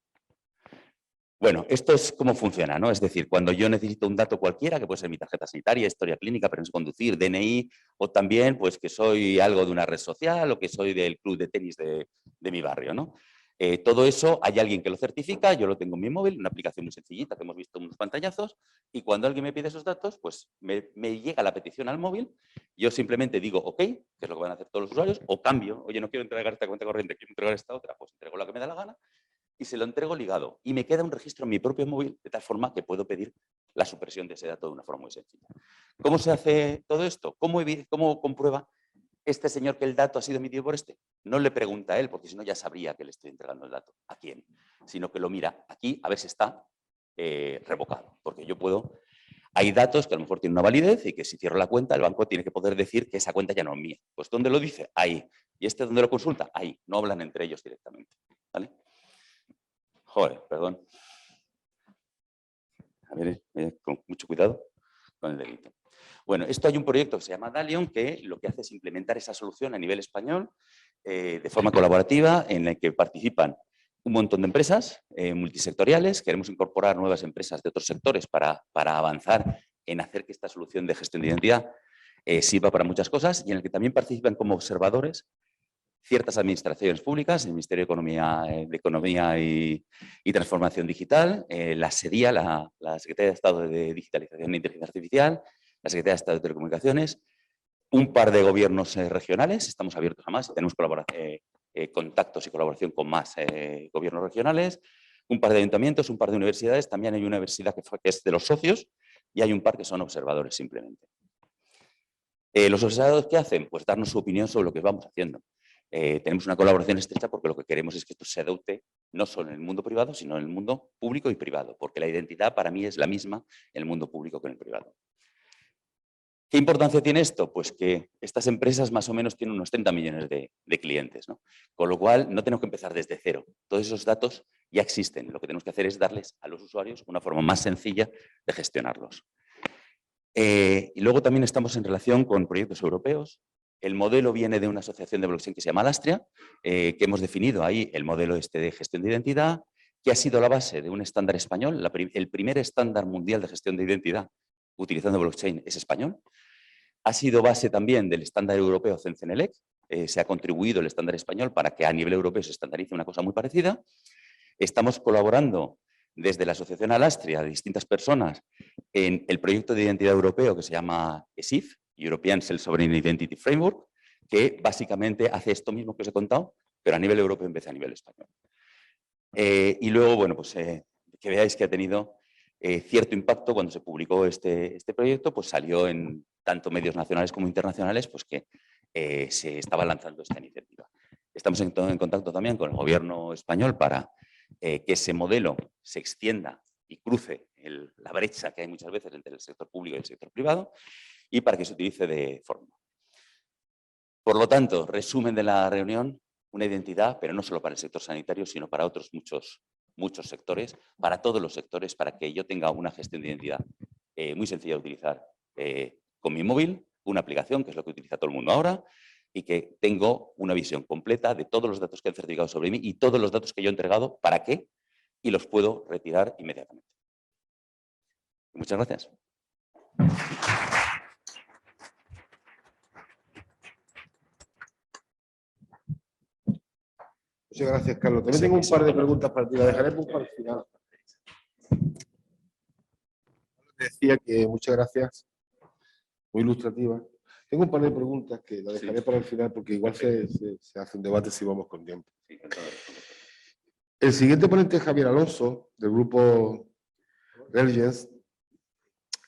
Bueno, esto es cómo funciona, ¿no? Es decir, cuando yo necesito un dato cualquiera, que puede ser mi tarjeta sanitaria, historia clínica, permiso de conducir, DNI, o también pues que soy algo de una red social o que soy del club de tenis de mi barrio, ¿no? Todo eso hay alguien que lo certifica, yo lo tengo en mi móvil, una aplicación muy sencillita que hemos visto en unos pantallazos, y cuando alguien me pide esos datos, pues me llega la petición al móvil, yo simplemente digo OK, que es lo que van a hacer todos los usuarios, o cambio, oye, no quiero entregar esta cuenta corriente, quiero entregar esta otra, pues entrego la que me da la gana, y se lo entrego ligado. Y me queda un registro en mi propio móvil, de tal forma que puedo pedir la supresión de ese dato de una forma muy sencilla. ¿Cómo se hace todo esto? ¿Cómo comprueba este señor que el dato ha sido emitido por este? No le pregunta a él, porque si no ya sabría que le estoy entregando el dato. ¿A quién? Sino que lo mira aquí a ver si está revocado. Porque yo puedo... Hay datos que a lo mejor tienen una validez y que si cierro la cuenta, el banco tiene que poder decir que esa cuenta ya no es mía. Pues ¿dónde lo dice? Ahí. ¿Y este dónde lo consulta? Ahí. No hablan entre ellos directamente. ¿Vale? Joder, perdón. A ver, con mucho cuidado con el dedito. Bueno, esto hay un proyecto que se llama Dalion que lo que hace es implementar esa solución a nivel español de forma colaborativa en la que participan un montón de empresas multisectoriales. Queremos incorporar nuevas empresas de otros sectores para avanzar en hacer que esta solución de gestión de identidad sirva para muchas cosas y en el que también participan como observadores ciertas administraciones públicas, el Ministerio de Economía y Transformación Digital, la SEDIA, la Secretaría de Estado de Digitalización e Inteligencia Artificial, la Secretaría de Estado de Telecomunicaciones, un par de gobiernos regionales, estamos abiertos a más, tenemos contactos y colaboración con más gobiernos regionales, un par de ayuntamientos, un par de universidades, también hay una universidad que es de los socios y hay un par que son observadores simplemente. ¿Los observadores qué hacen? Pues darnos su opinión sobre lo que vamos haciendo. Tenemos una colaboración estrecha porque lo que queremos es que esto se adopte no solo en el mundo privado, sino en el mundo público y privado, porque la identidad para mí es la misma en el mundo público que en el privado. ¿Qué importancia tiene esto? Pues que estas empresas más o menos tienen unos 30 millones de clientes, ¿no? Con lo cual no tenemos que empezar desde cero. Todos esos datos ya existen. Lo que tenemos que hacer es darles a los usuarios una forma más sencilla de gestionarlos. Y luego también estamos en relación con proyectos europeos. El modelo viene de una asociación de blockchain que se llama Alastria, que hemos definido ahí el modelo de gestión de identidad, que ha sido la base de un estándar español. El primer estándar mundial de gestión de identidad utilizando blockchain es español. Ha sido base también del estándar europeo CEN-CENELEC. Se ha contribuido el estándar español para que a nivel europeo se estandarice una cosa muy parecida. Estamos colaborando desde la Asociación Alastria, de distintas personas, en el proyecto de identidad europeo que se llama ESIF, European Self-Sovereign Identity Framework, que básicamente hace esto mismo que os he contado, pero a nivel europeo en vez de a nivel español. Y luego, bueno, pues que veáis que ha tenido cierto impacto cuando se publicó este proyecto, pues salió en tanto medios nacionales como internacionales, pues que se estaba lanzando esta iniciativa. Estamos en contacto también con el gobierno español para que ese modelo se extienda y cruce la brecha que hay muchas veces entre el sector público y el sector privado y para que se utilice de forma. Por lo tanto, resumen de la reunión, una identidad, pero no solo para el sector sanitario, sino para otros muchos sectores, para todos los sectores, para que yo tenga una gestión de identidad muy sencilla de utilizar con mi móvil, una aplicación, que es lo que utiliza todo el mundo ahora, y que tengo una visión completa de todos los datos que han certificado sobre mí y todos los datos que yo he entregado, para qué, y los puedo retirar inmediatamente. Muchas gracias. Muchas gracias, Carlos. También tengo un par de preguntas para ti, las dejaremos para el final. Decía que muchas gracias, muy ilustrativa. Tengo un par de preguntas que las dejaré para el final porque igual se hace un debate si vamos con tiempo. El siguiente ponente es Javier Alonso, del grupo Relgens,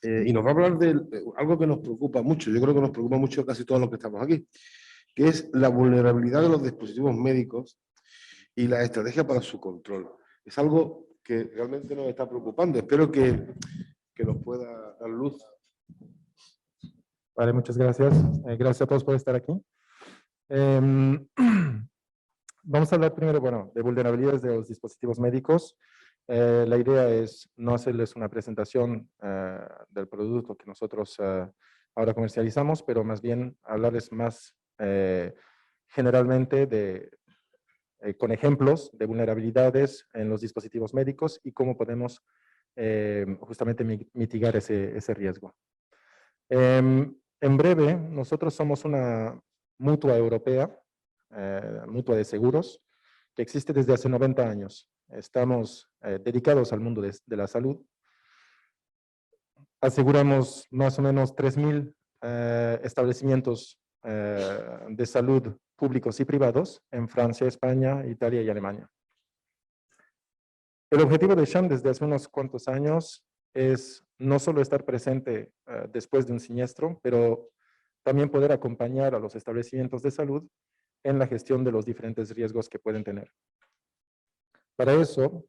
y nos va a hablar de algo que nos preocupa mucho, yo creo que nos preocupa mucho a casi todos los que estamos aquí, que es la vulnerabilidad de los dispositivos médicos y la estrategia para su control. Es algo que realmente nos está preocupando. Espero que nos pueda dar luz. Vale, muchas gracias. Gracias a todos por estar aquí. Vamos a hablar primero, bueno, de vulnerabilidades de los dispositivos médicos. La idea es no hacerles una presentación del producto que nosotros ahora comercializamos, pero más bien hablarles más generalmente con ejemplos de vulnerabilidades en los dispositivos médicos y cómo podemos justamente mitigar ese riesgo. En breve, nosotros somos una mutua europea, mutua de seguros, que existe desde hace 90 años. Estamos dedicados al mundo de la salud. Aseguramos más o menos 3.000 establecimientos de salud públicos y privados en Francia, España, Italia y Alemania. El objetivo de Sham desde hace unos cuantos años es no solo estar presente después de un siniestro, pero también poder acompañar a los establecimientos de salud en la gestión de los diferentes riesgos que pueden tener. Para eso,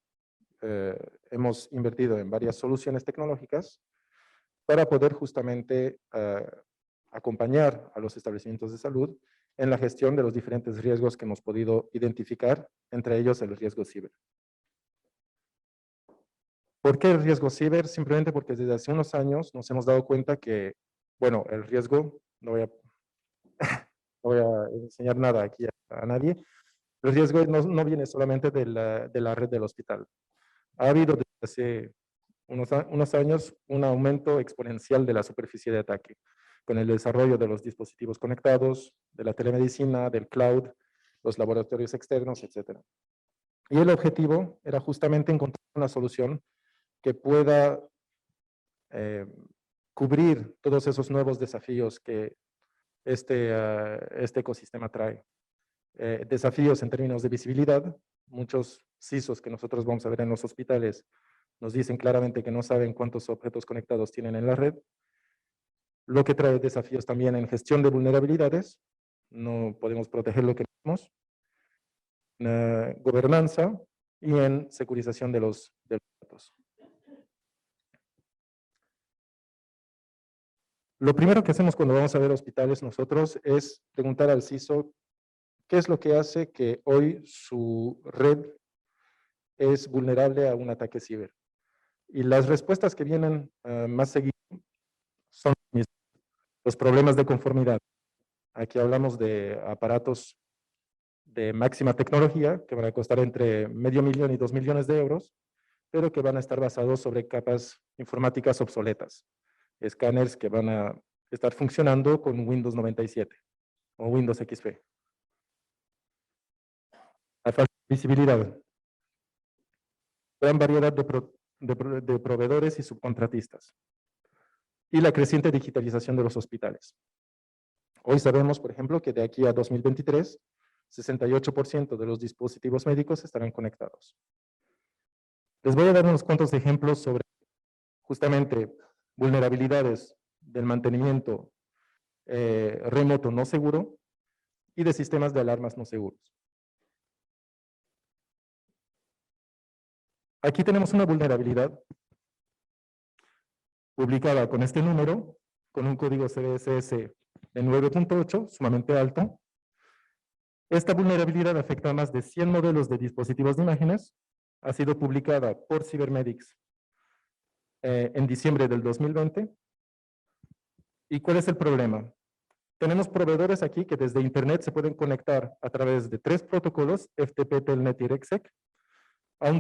hemos invertido en varias soluciones tecnológicas para poder justamente acompañar a los establecimientos de salud en la gestión de los diferentes riesgos que hemos podido identificar, entre ellos el riesgo ciber. ¿Por qué el riesgo ciber? Simplemente porque desde hace unos años nos hemos dado cuenta que, bueno, el riesgo, no voy a enseñar nada aquí a nadie, el riesgo no viene solamente de la red del hospital. Ha habido desde hace unos años un aumento exponencial de la superficie de ataque, con el desarrollo de los dispositivos conectados, de la telemedicina, del cloud, los laboratorios externos, etc. Y el objetivo era justamente encontrar una solución que pueda cubrir todos esos nuevos desafíos que este ecosistema trae. Desafíos en términos de visibilidad. Muchos CISOs que nosotros vamos a ver en los hospitales nos dicen claramente que no saben cuántos objetos conectados tienen en la red, lo que trae desafíos también en gestión de vulnerabilidades, no podemos proteger lo que tenemos, gobernanza y en securización de los datos. Lo primero que hacemos cuando vamos a ver hospitales nosotros es preguntar al CISO qué es lo que hace que hoy su red es vulnerable a un ataque ciber. Y las respuestas que vienen más seguido son los problemas de conformidad. Aquí hablamos de aparatos de máxima tecnología que van a costar entre $500,000 y $2 millones, pero que van a estar basados sobre capas informáticas obsoletas. Escáneres que van a estar funcionando con Windows 97 o Windows XP. La falta de visibilidad. gran variedad de proveedores y subcontratistas, y la creciente digitalización de los hospitales. Hoy sabemos, por ejemplo, que de aquí a 2023, 68% de los dispositivos médicos estarán conectados. Les voy a dar unos cuantos ejemplos sobre justamente vulnerabilidades del mantenimiento remoto no seguro y de sistemas de alarmas no seguros. Aquí tenemos una vulnerabilidad publicada con este número, con un código CVSS de 9.8, sumamente alto. Esta vulnerabilidad afecta a más de 100 modelos de dispositivos de imágenes. Ha sido publicada por Cybermedics en diciembre del 2020. ¿Y cuál es el problema? Tenemos proveedores aquí que desde Internet se pueden conectar a través de 3 protocolos, FTP, Telnet y RegSec, a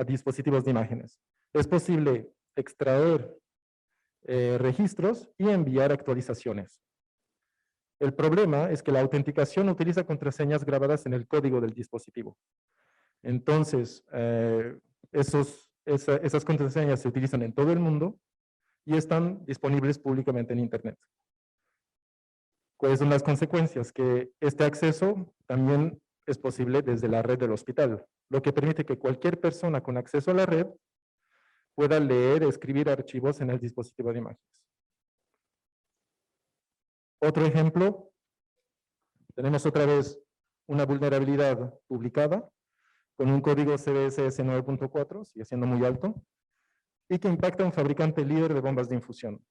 dispositivos de imágenes. Es posible extraer registros y enviar actualizaciones. El problema es que la autenticación utiliza contraseñas grabadas en el código del dispositivo. Entonces, esas contraseñas se utilizan en todo el mundo y están disponibles públicamente en Internet. ¿Cuáles son las consecuencias? Que este acceso también es posible desde la red del hospital, lo que permite que cualquier persona con acceso a la red pueda leer, escribir archivos en el dispositivo de imágenes. Otro ejemplo, tenemos otra vez una vulnerabilidad publicada con un código CVSS 9.4, sigue siendo muy alto, y que impacta a un fabricante líder de bombas de infusión.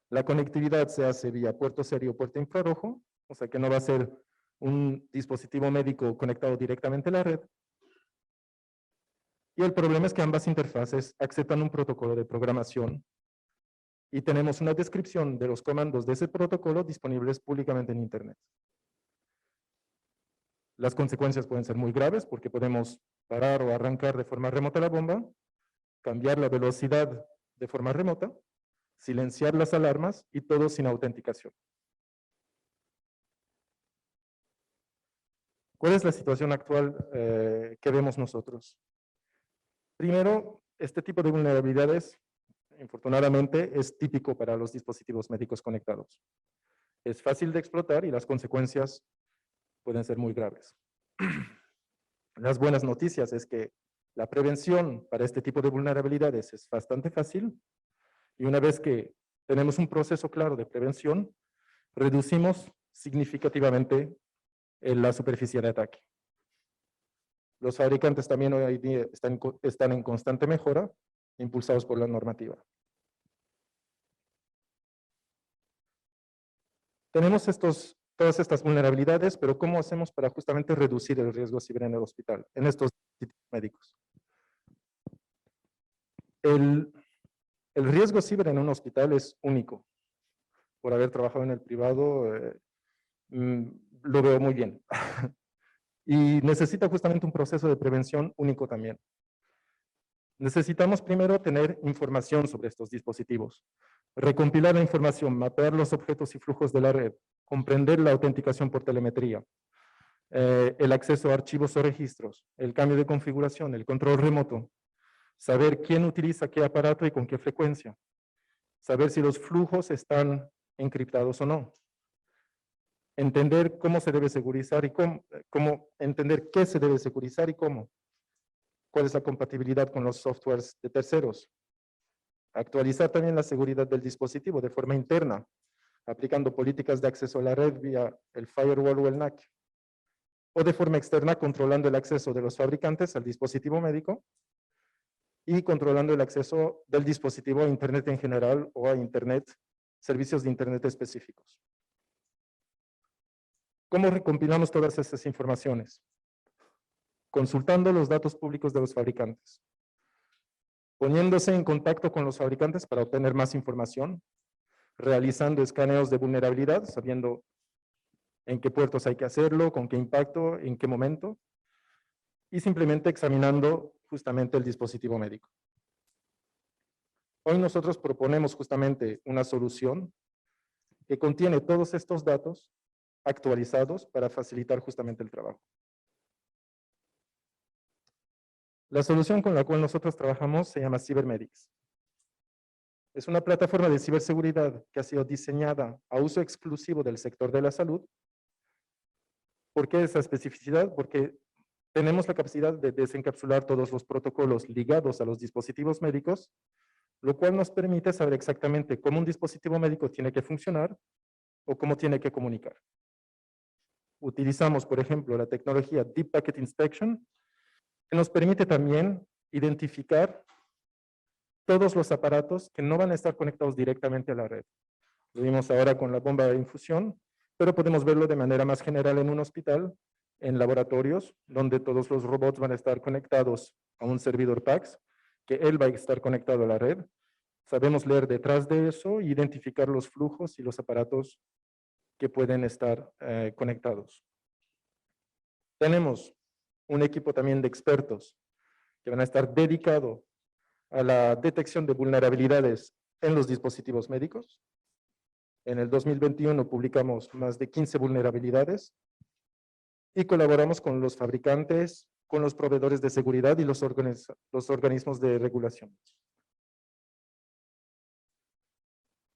La conectividad se hace vía puerto serie o puerto infrarrojo, o sea que no va a ser un dispositivo médico conectado directamente a la red. Y el problema es que ambas interfaces aceptan un protocolo de programación y tenemos una descripción de los comandos de ese protocolo disponibles públicamente en Internet. Las consecuencias pueden ser muy graves porque podemos parar o arrancar de forma remota la bomba, cambiar la velocidad de forma remota, silenciar las alarmas y todo sin autenticación. ¿Cuál es la situación actual que vemos nosotros? Primero, este tipo de vulnerabilidades, infortunadamente, es típico para los dispositivos médicos conectados. Es fácil de explotar y las consecuencias pueden ser muy graves. Las buenas noticias es que la prevención para este tipo de vulnerabilidades es bastante fácil y una vez que tenemos un proceso claro de prevención, reducimos significativamente la superficie de ataque. Los fabricantes también hoy día están en constante mejora, impulsados por la normativa. Tenemos todas estas vulnerabilidades, pero ¿cómo hacemos para justamente reducir el riesgo ciber en el hospital, en estos dispositivos médicos? El riesgo ciber en un hospital es único. Por haber trabajado en el privado, lo veo muy bien. Y necesita justamente un proceso de prevención único también. Necesitamos primero tener información sobre estos dispositivos, recompilar la información, mapear los objetos y flujos de la red, comprender la autenticación por telemetría, el acceso a archivos o registros, el cambio de configuración, el control remoto, saber quién utiliza qué aparato y con qué frecuencia, saber si los flujos están encriptados o no, entender cómo se debe segurizar y entender qué se debe segurizar y cómo, cuál es la compatibilidad con los softwares de terceros, actualizar también la seguridad del dispositivo de forma interna, aplicando políticas de acceso a la red vía el firewall o el NAC, o de forma externa controlando el acceso de los fabricantes al dispositivo médico y controlando el acceso del dispositivo a Internet en general o a Internet, servicios de Internet específicos. ¿Cómo recompilamos todas estas informaciones? Consultando los datos públicos de los fabricantes, poniéndose en contacto con los fabricantes para obtener más información, realizando escaneos de vulnerabilidad, sabiendo en qué puertos hay que hacerlo, con qué impacto, en qué momento, y simplemente examinando justamente el dispositivo médico. Hoy nosotros proponemos justamente una solución que contiene todos estos datos actualizados para facilitar justamente el trabajo. La solución con la cual nosotros trabajamos se llama CyberMedics. Es una plataforma de ciberseguridad que ha sido diseñada a uso exclusivo del sector de la salud. ¿Por qué esa especificidad? Porque tenemos la capacidad de desencapsular todos los protocolos ligados a los dispositivos médicos, lo cual nos permite saber exactamente cómo un dispositivo médico tiene que funcionar o cómo tiene que comunicar. Utilizamos, por ejemplo, la tecnología Deep Packet Inspection, que nos permite también identificar todos los aparatos que no van a estar conectados directamente a la red. Lo vimos ahora con la bomba de infusión, pero podemos verlo de manera más general en un hospital, en laboratorios, donde todos los robots van a estar conectados a un servidor PACS, que él va a estar conectado a la red. Sabemos leer detrás de eso e identificar los flujos y los aparatos que pueden estar conectados. Tenemos un equipo también de expertos que van a estar dedicado a la detección de vulnerabilidades en los dispositivos médicos. En el 2021 publicamos más de 15 vulnerabilidades y colaboramos con los fabricantes, con los proveedores de seguridad y los organismos de regulación.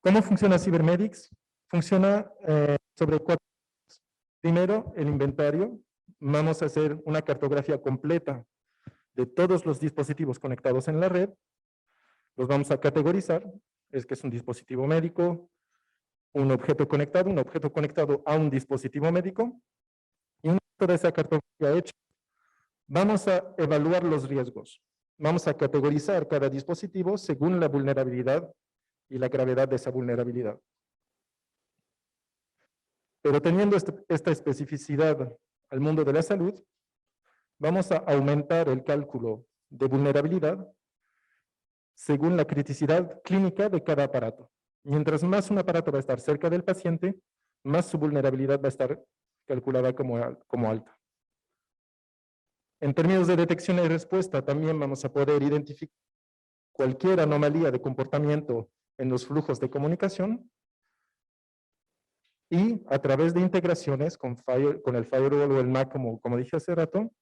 ¿Cómo funciona CyberMedics? Funciona sobre 4 cosas. Primero, el inventario. Vamos a hacer una cartografía completa de todos los dispositivos conectados en la red. Los vamos a categorizar. Es que es un dispositivo médico, un objeto conectado a un dispositivo médico. Y una vez toda esa cartografía hecha, vamos a evaluar los riesgos. Vamos a categorizar cada dispositivo según la vulnerabilidad y la gravedad de esa vulnerabilidad. Pero teniendo esta especificidad al mundo de la salud, vamos a aumentar el cálculo de vulnerabilidad según la criticidad clínica de cada aparato. Mientras más un aparato va a estar cerca del paciente, más su vulnerabilidad va a estar calculada como alta. En términos de detección y respuesta, también vamos a poder identificar cualquier anomalía de comportamiento en los flujos de comunicación y a través de integraciones con el firewall o el MAC, como dije hace rato,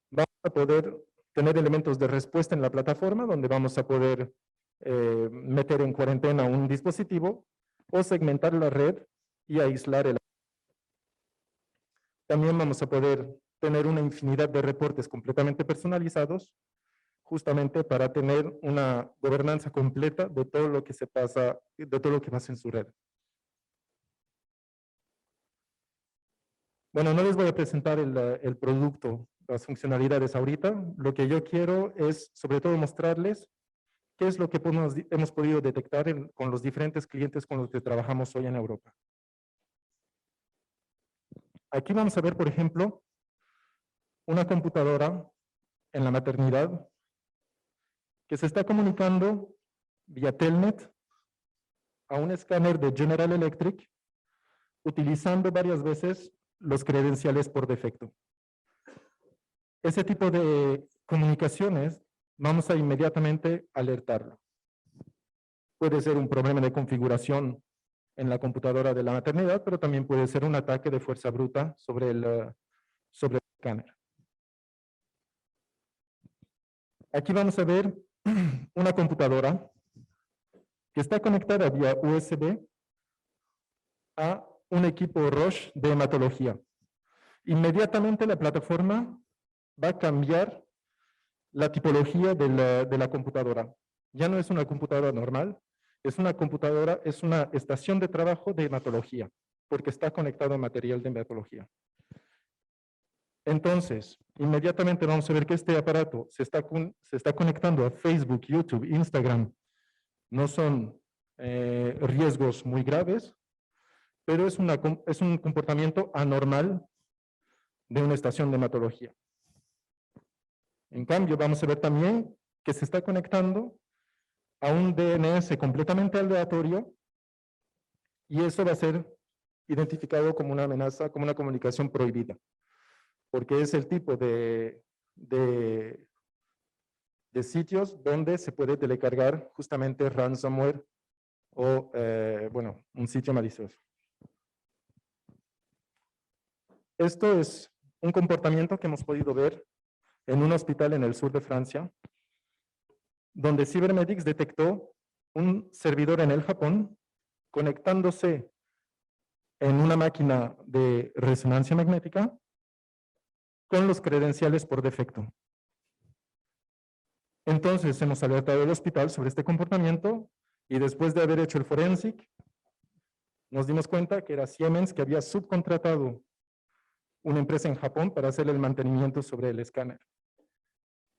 vamos a poder tener elementos de respuesta en la plataforma donde vamos a poder meter en cuarentena un dispositivo o segmentar la red y aislar el. También vamos a poder tener una infinidad de reportes completamente personalizados justamente para tener una gobernanza completa de todo lo que pasa en su red. Bueno, no les voy a presentar el producto, las funcionalidades ahorita. Lo que yo quiero es, sobre todo, mostrarles qué es lo que hemos podido detectar con los diferentes clientes con los que trabajamos hoy en Europa. Aquí vamos a ver, por ejemplo, una computadora en la maternidad que se está comunicando vía Telnet a un escáner de General Electric utilizando varias veces los credenciales por defecto. Ese tipo de comunicaciones vamos a inmediatamente alertarlo. Puede ser un problema de configuración en la computadora de la maternidad, pero también puede ser un ataque de fuerza bruta sobre el escáner. Aquí vamos a ver una computadora que está conectada vía USB a un equipo Roche de hematología. Inmediatamente la plataforma va a cambiar la tipología de la computadora. Ya no es una computadora normal, es una estación de trabajo de hematología, porque está conectado a material de hematología. Entonces, inmediatamente vamos a ver que este aparato se está conectando a Facebook, YouTube, Instagram. No son riesgos muy graves, pero es un comportamiento anormal de una estación de hematología. En cambio, vamos a ver también que se está conectando a un DNS completamente aleatorio y eso va a ser identificado como una amenaza, como una comunicación prohibida, porque es el tipo de sitios donde se puede telecargar justamente ransomware o, bueno, un sitio malicioso. Esto es un comportamiento que hemos podido ver en un hospital en el sur de Francia, donde Cybermedics detectó un servidor en el Japón conectándose en una máquina de resonancia magnética con los credenciales por defecto. Entonces hemos alertado al hospital sobre este comportamiento y después de haber hecho el forensic, nos dimos cuenta que era Siemens que había subcontratado una empresa en Japón para hacer el mantenimiento sobre el escáner.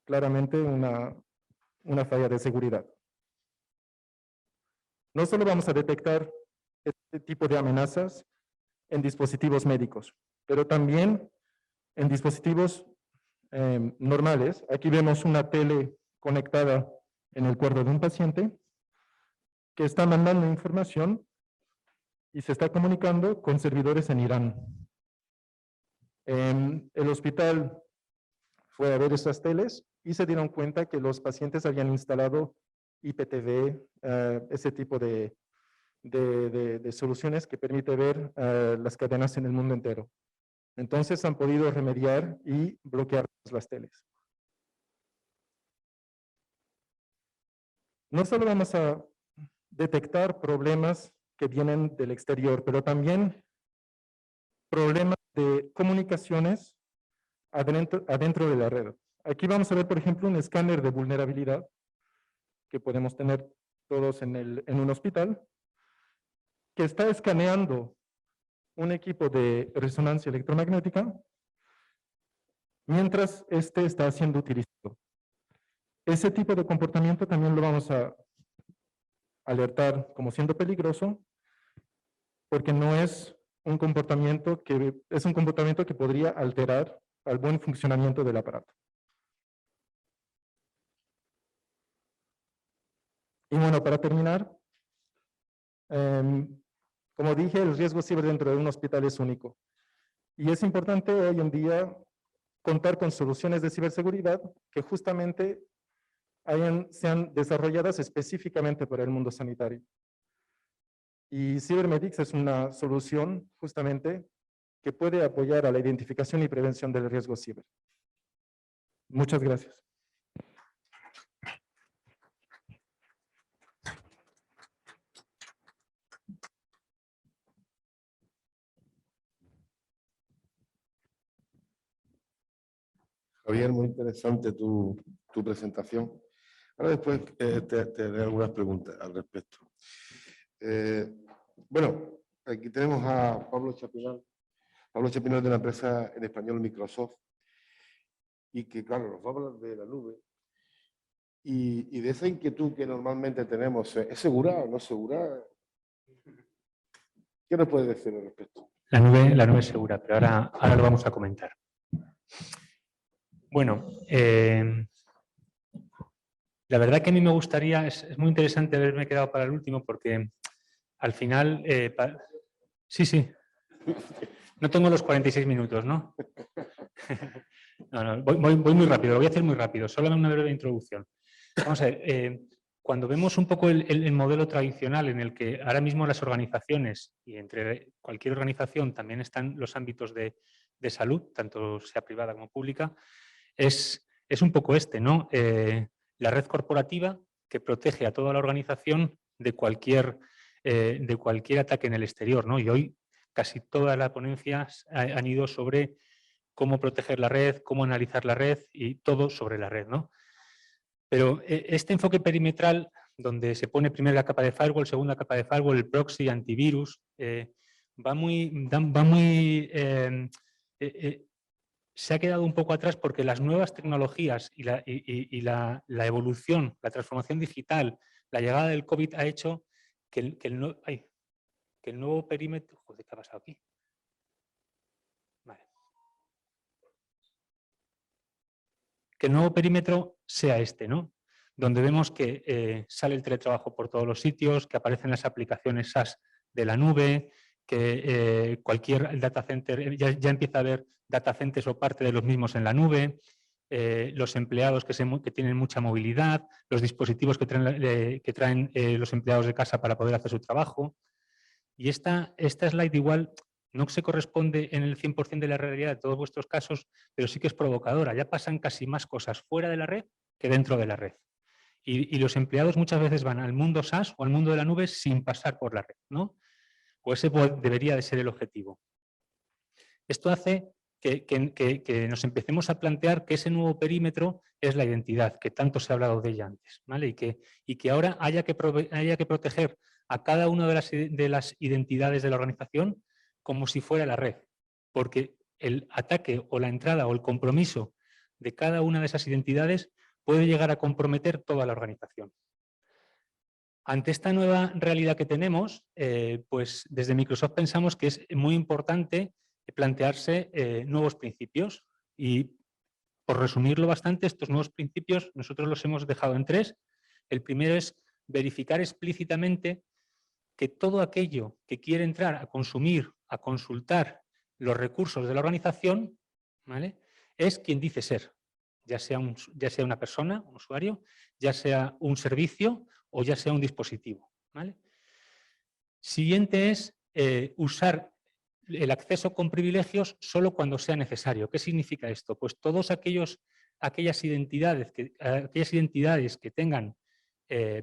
Claramente una falla de seguridad. No solo vamos a detectar este tipo de amenazas en dispositivos médicos, pero también en dispositivos normales. Aquí vemos una tele conectada en el cuerpo de un paciente que está mandando información y se está comunicando con servidores en Irán. El hospital fue a ver esas teles y se dieron cuenta que los pacientes habían instalado IPTV, ese tipo de soluciones que permite ver las cadenas en el mundo entero. Entonces han podido remediar y bloquear las teles. No solo vamos a detectar problemas que vienen del exterior, pero también problemas de comunicaciones adentro de la red. Aquí vamos a ver, por ejemplo, un escáner de vulnerabilidad que podemos tener todos en un hospital, que está escaneando un equipo de resonancia electromagnética mientras este está siendo utilizado. Ese tipo de comportamiento también lo vamos a alertar como siendo peligroso, porque no es un comportamiento que podría alterar al buen funcionamiento del aparato. Y bueno, para terminar, como dije, el riesgo ciber dentro de un hospital es único. Y es importante hoy en día contar con soluciones de ciberseguridad que justamente sean desarrolladas específicamente para el mundo sanitario. Y Cybermedics es una solución justamente que puede apoyar a la identificación y prevención del riesgo ciber. Muchas gracias. Javier, muy interesante tu presentación. Ahora después te haré algunas preguntas al respecto. Bueno, aquí tenemos a Pablo Chapinal. Pablo Chapinal de la empresa en español Microsoft. Y que, claro, nos va a hablar de la nube. Y de esa inquietud que normalmente tenemos, ¿es segura o no segura? ¿Qué nos puede decir al respecto? La nube es segura, pero ahora lo vamos a comentar. Bueno, la verdad que a mí me gustaría, es muy interesante haberme quedado para el último porque al final... Sí. No tengo los 46 minutos, ¿no? No, voy muy rápido, lo voy a hacer muy rápido, solo una breve introducción. Vamos a ver, cuando vemos un poco el modelo tradicional en el que ahora mismo las organizaciones, y entre cualquier organización también están los ámbitos de salud, tanto sea privada como pública, es un poco ¿no? La red corporativa que protege a toda la organización de cualquier ataque en el exterior, ¿no? Y hoy casi todas las ponencias han ido sobre cómo proteger la red, cómo analizar la red y todo sobre la red, ¿no? Pero este enfoque perimetral, donde se pone primero la capa de firewall, segunda capa de firewall, el proxy, antivirus, se ha quedado un poco atrás porque las nuevas tecnologías y la evolución, la transformación digital, la llegada del COVID ha hecho que el nuevo perímetro... Joder, ¿qué ha pasado aquí? Vale. Que el nuevo perímetro sea ¿no? Donde vemos que sale el teletrabajo por todos los sitios, que aparecen las aplicaciones SaaS de la nube, que cualquier data center, ya empieza a haber data centers o parte de los mismos en la nube, los empleados que tienen mucha movilidad, los dispositivos que traen los empleados de casa para poder hacer su trabajo. Y esta slide igual no se corresponde en el 100% de la realidad de todos vuestros casos, pero sí que es provocadora. Ya pasan casi más cosas fuera de la red que dentro de la red. Y los empleados muchas veces van al mundo SaaS o al mundo de la nube sin pasar por la red, ¿no? O ese debería de ser el objetivo. Esto hace que nos empecemos a plantear que ese nuevo perímetro es la identidad, que tanto se ha hablado de ella antes, ¿vale? Y que ahora haya que proteger a cada una de las identidades de la organización como si fuera la red, porque el ataque o la entrada o el compromiso de cada una de esas identidades puede llegar a comprometer toda la organización. Ante esta nueva realidad que tenemos, pues desde Microsoft pensamos que es muy importante plantearse nuevos principios y, por resumirlo bastante, estos nuevos principios nosotros los hemos dejado en 3. El primero es verificar explícitamente que todo aquello que quiere entrar a consumir, a consultar los recursos de la organización, ¿vale?, es quien dice ser, ya sea una persona, un usuario, ya sea un servicio o ya sea un dispositivo, ¿vale? Siguiente es usar el acceso con privilegios solo cuando sea necesario. ¿Qué significa esto? Pues todas aquellas identidades que tengan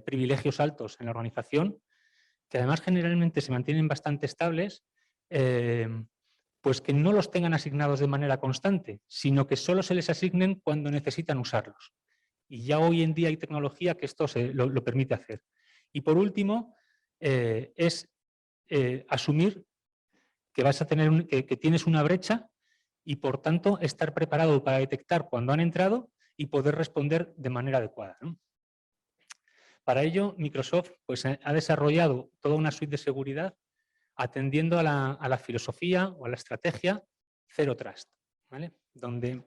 privilegios altos en la organización, que además generalmente se mantienen bastante estables, pues que no los tengan asignados de manera constante, sino que solo se les asignen cuando necesitan usarlos. Y ya hoy en día hay tecnología que esto lo permite hacer. Y por último, es asumir que vas a tener que tienes una brecha y por tanto estar preparado para detectar cuando han entrado y poder responder de manera adecuada, ¿no? Para ello, Microsoft pues, ha desarrollado toda una suite de seguridad atendiendo a la filosofía o a la estrategia Zero Trust, ¿vale?, donde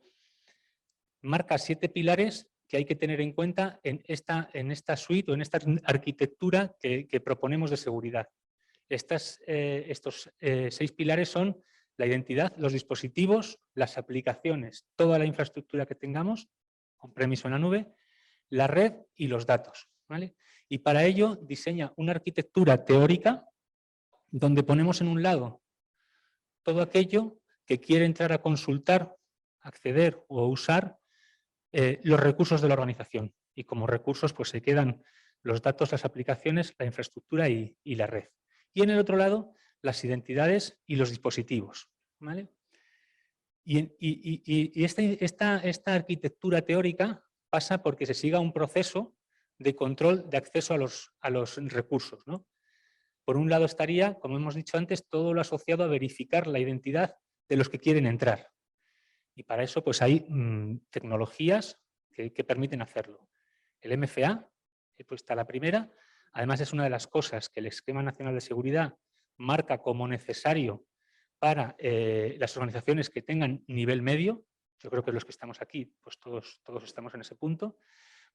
marca 7 pilares que hay que tener en cuenta en esta suite o en esta arquitectura que proponemos de seguridad. Estos 6 pilares son la identidad, los dispositivos, las aplicaciones, toda la infraestructura que tengamos, on-premise o en la nube, la red y los datos, ¿vale? Y para ello diseña una arquitectura teórica donde ponemos en un lado todo aquello que quiere entrar a consultar, acceder o usar los recursos de la organización. Y como recursos pues se quedan los datos, las aplicaciones, la infraestructura y la red. Y en el otro lado, las identidades y los dispositivos, ¿vale? Y esta arquitectura teórica pasa porque se siga un proceso de control de acceso a los recursos, ¿no? Por un lado estaría, como hemos dicho antes, todo lo asociado a verificar la identidad de los que quieren entrar. Y para eso pues hay tecnologías que permiten hacerlo. El MFA, pues está la primera. Además es una de las cosas que el Esquema Nacional de Seguridad marca como necesario para las organizaciones que tengan nivel medio. Yo creo que los que estamos aquí, pues todos estamos en ese punto.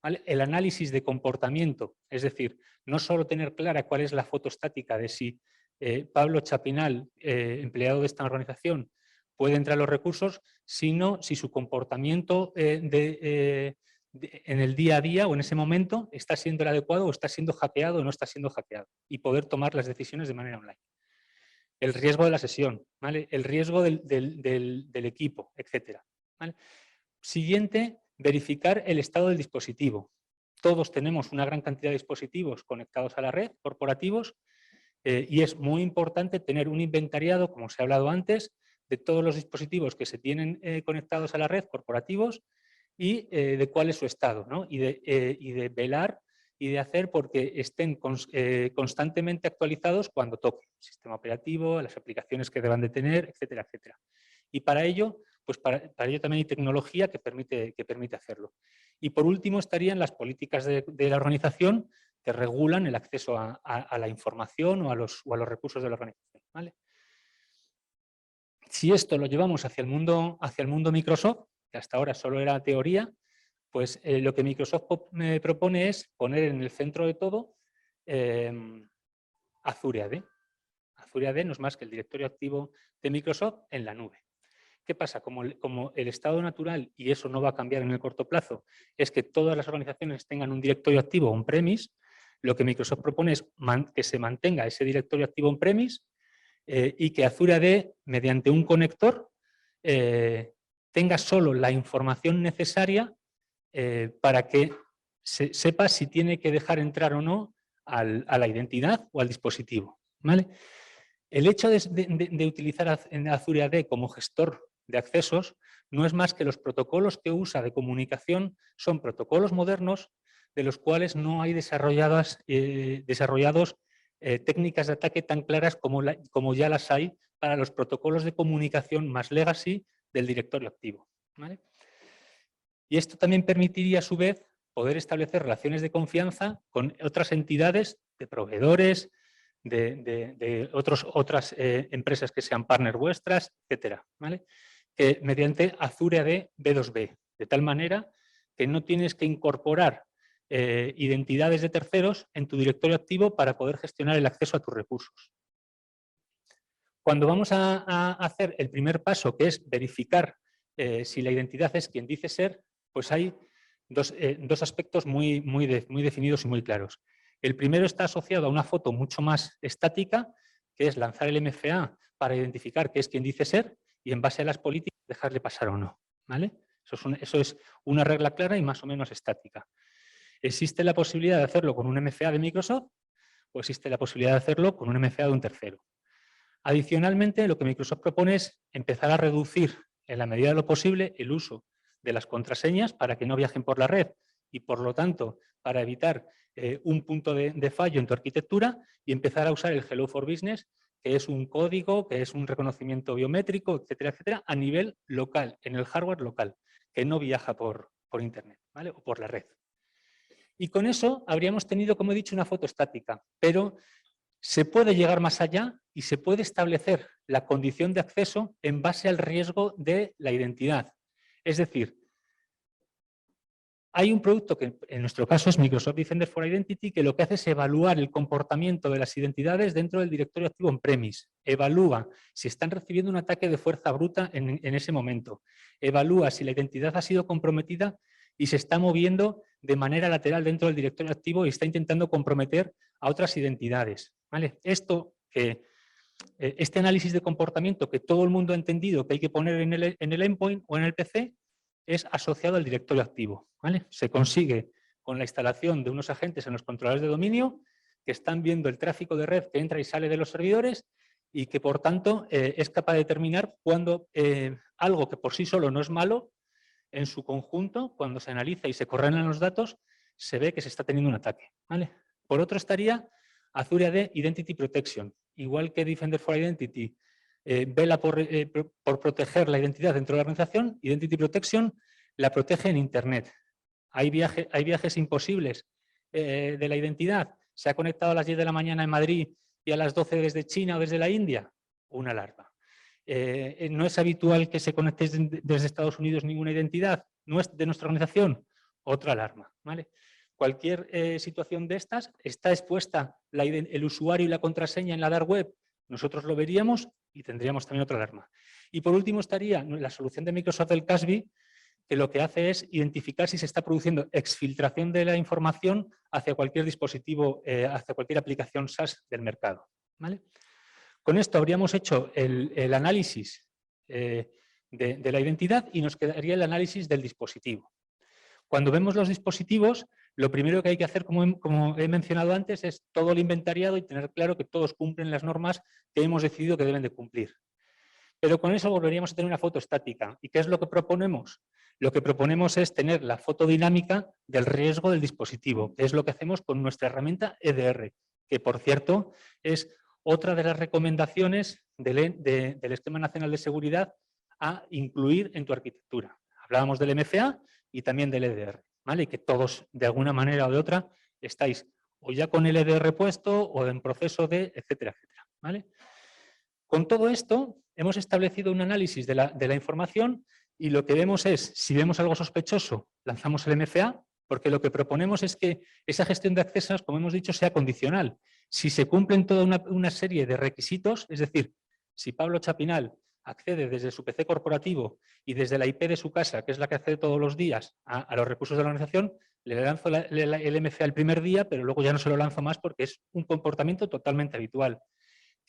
¿Vale? El análisis de comportamiento, es decir, no solo tener clara cuál es la foto estática de si Pablo Chapinal, empleado de esta organización, puede entrar a los recursos, sino si su comportamiento en el día a día o en ese momento está siendo el adecuado o está siendo hackeado o no está siendo hackeado y poder tomar las decisiones de manera online. El riesgo de la sesión, ¿vale?, el riesgo del equipo, etc. ¿Vale? Siguiente, verificar el estado del dispositivo. Todos tenemos una gran cantidad de dispositivos conectados a la red, corporativos, y es muy importante tener un inventariado, como se ha hablado antes, de todos los dispositivos que se tienen conectados a la red, corporativos, y de cuál es su estado, ¿no? Y de velar y de hacer porque estén constantemente actualizados cuando toque el sistema operativo, las aplicaciones que deban de tener, etcétera, etcétera. Y para ello, pues para ello también hay tecnología que permite hacerlo. Y por último estarían las políticas de la organización que regulan el acceso a la información o a los recursos de la organización, ¿vale? Si esto lo llevamos hacia el mundo Microsoft, que hasta ahora solo era teoría, pues lo que Microsoft propone es poner en el centro de todo Azure AD. Azure AD no es más que el directorio activo de Microsoft en la nube. ¿Qué pasa? Como el estado natural, y eso no va a cambiar en el corto plazo, es que todas las organizaciones tengan un directorio activo on-premise, lo que Microsoft propone es que se mantenga ese directorio activo on-premise y que Azure AD, mediante un conector, tenga solo la información necesaria para que sepa si tiene que dejar entrar o no a la identidad o al dispositivo, ¿vale? El hecho de utilizar en Azure AD como gestor de accesos no es más que los protocolos que usa de comunicación son protocolos modernos de los cuales no hay desarrollados técnicas de ataque tan claras como ya las hay para los protocolos de comunicación más legacy del directorio activo, ¿vale? Y esto también permitiría, a su vez, poder establecer relaciones de confianza con otras entidades de proveedores, de otras empresas que sean partner vuestras, etcétera, ¿vale? Que mediante Azure AD B2B, de tal manera que no tienes que incorporar identidades de terceros en tu directorio activo para poder gestionar el acceso a tus recursos. Cuando vamos a hacer el primer paso, que es verificar si la identidad es quien dice ser, pues hay dos aspectos muy definidos y muy claros. El primero está asociado a una foto mucho más estática, que es lanzar el MFA para identificar qué es quien dice ser y en base a las políticas dejarle pasar o no, ¿vale? Eso es una regla clara y más o menos estática. ¿Existe la posibilidad de hacerlo con un MFA de Microsoft o existe la posibilidad de hacerlo con un MFA de un tercero? Adicionalmente, lo que Microsoft propone es empezar a reducir en la medida de lo posible el uso de las contraseñas para que no viajen por la red y, por lo tanto, para evitar un punto de fallo en tu arquitectura y empezar a usar el Hello for Business, que es un código, que es un reconocimiento biométrico, etcétera, etcétera, a nivel local, en el hardware local, que no viaja por Internet, ¿vale? O por la red. Y con eso habríamos tenido, como he dicho, una foto estática, pero se puede llegar más allá y se puede establecer la condición de acceso en base al riesgo de la identidad. Es decir, hay un producto que en nuestro caso es Microsoft Defender for Identity, que lo que hace es evaluar el comportamiento de las identidades dentro del directorio activo on-premise. Evalúa si están recibiendo un ataque de fuerza bruta en ese momento. Evalúa si la identidad ha sido comprometida y se está moviendo de manera lateral dentro del directorio activo y está intentando comprometer a otras identidades, ¿vale? Este análisis de comportamiento que todo el mundo ha entendido que hay que poner en el endpoint o en el PC es asociado al directorio activo, ¿vale? Se consigue con la instalación de unos agentes en los controladores de dominio que están viendo el tráfico de red que entra y sale de los servidores y que, por tanto, es capaz de determinar cuando algo que por sí solo no es malo, en su conjunto, cuando se analiza y se correlan los datos, se ve que se está teniendo un ataque, ¿vale? Por otro estaría Azure AD Identity Protection. Igual que Defender for Identity vela por proteger la identidad dentro de la organización, Identity Protection la protege en Internet. Hay viajes imposibles de la identidad. Se ha conectado a las 10 de la mañana en Madrid y a las 12 desde China o desde la India. Una alarma. No es habitual que se conecte desde Estados Unidos ninguna identidad. No es de nuestra organización. Otra alarma, ¿vale? Cualquier situación de estas está expuesta el usuario y la contraseña en la dark web. Nosotros lo veríamos y tendríamos también otra alarma. Y por último estaría la solución de Microsoft del CASB, que lo que hace es identificar si se está produciendo exfiltración de la información hacia cualquier dispositivo, hacia cualquier aplicación SaaS del mercado, ¿vale? Con esto habríamos hecho el análisis de la identidad y nos quedaría el análisis del dispositivo. Cuando vemos los dispositivos, lo primero que hay que hacer, como he mencionado antes, es todo el inventariado y tener claro que todos cumplen las normas que hemos decidido que deben de cumplir. Pero con eso volveríamos a tener una foto estática. ¿Y qué es lo que proponemos? Lo que proponemos es tener la foto dinámica del riesgo del dispositivo, que es lo que hacemos con nuestra herramienta EDR, que, por cierto, es otra de las recomendaciones del Esquema Nacional de Seguridad a incluir en tu arquitectura. Hablábamos del MFA y también del EDR, ¿vale? Y que todos, de alguna manera o de otra, estáis o ya con el EDR puesto o en proceso de, etcétera, etcétera, ¿vale? Con todo esto, hemos establecido un análisis de la información y lo que vemos es, si vemos algo sospechoso, lanzamos el MFA, porque lo que proponemos es que esa gestión de accesos, como hemos dicho, sea condicional. Si se cumplen toda una serie de requisitos, es decir, si Pablo Chapinal accede desde su PC corporativo y desde la IP de su casa, que es la que accede todos los días a los recursos de la organización, le lanzo el MFA el primer día, pero luego ya no se lo lanzo más porque es un comportamiento totalmente habitual.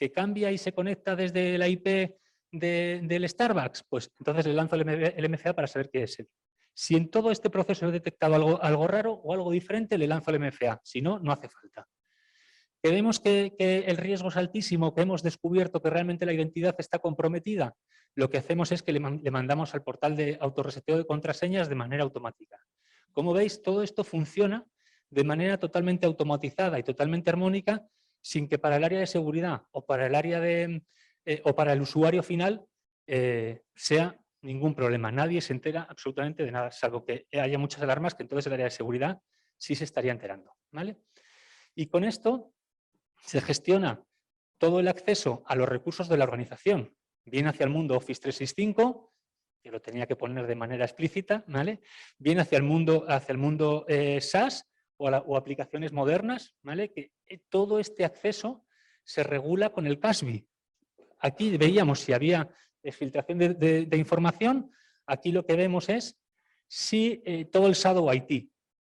que cambia y se conecta desde la IP del Starbucks, pues entonces le lanzo el MFA para saber qué es él. Si en todo este proceso he detectado algo raro o algo diferente, le lanzo el MFA. Si no, no hace falta. Que vemos que el riesgo es altísimo, que hemos descubierto que realmente la identidad está comprometida, lo que hacemos es que le mandamos al portal de autorreseteo de contraseñas de manera automática. Como veis, todo esto funciona de manera totalmente automatizada y totalmente armónica, sin que para el área de seguridad o para el área o para el usuario final sea ningún problema. Nadie se entera absolutamente de nada, salvo que haya muchas alarmas que entonces el área de seguridad sí se estaría enterando, ¿vale? Y con esto se gestiona todo el acceso a los recursos de la organización, bien hacia el mundo Office 365, que lo tenía que poner de manera explícita, ¿vale? Bien hacia el mundo SaaS o aplicaciones modernas, ¿vale? Que todo este acceso se regula con el CASB. Aquí veíamos si había filtración de información, aquí lo que vemos es si todo el Shadow IT.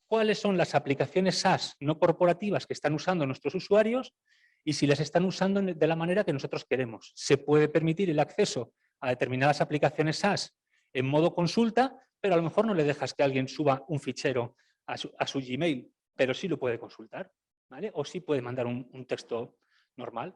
¿Cuáles son las aplicaciones SaaS no corporativas que están usando nuestros usuarios y si las están usando de la manera que nosotros queremos? Se puede permitir el acceso a determinadas aplicaciones SaaS en modo consulta, pero a lo mejor no le dejas que alguien suba un fichero a su Gmail, pero sí lo puede consultar, ¿vale? O sí puede mandar un texto normal.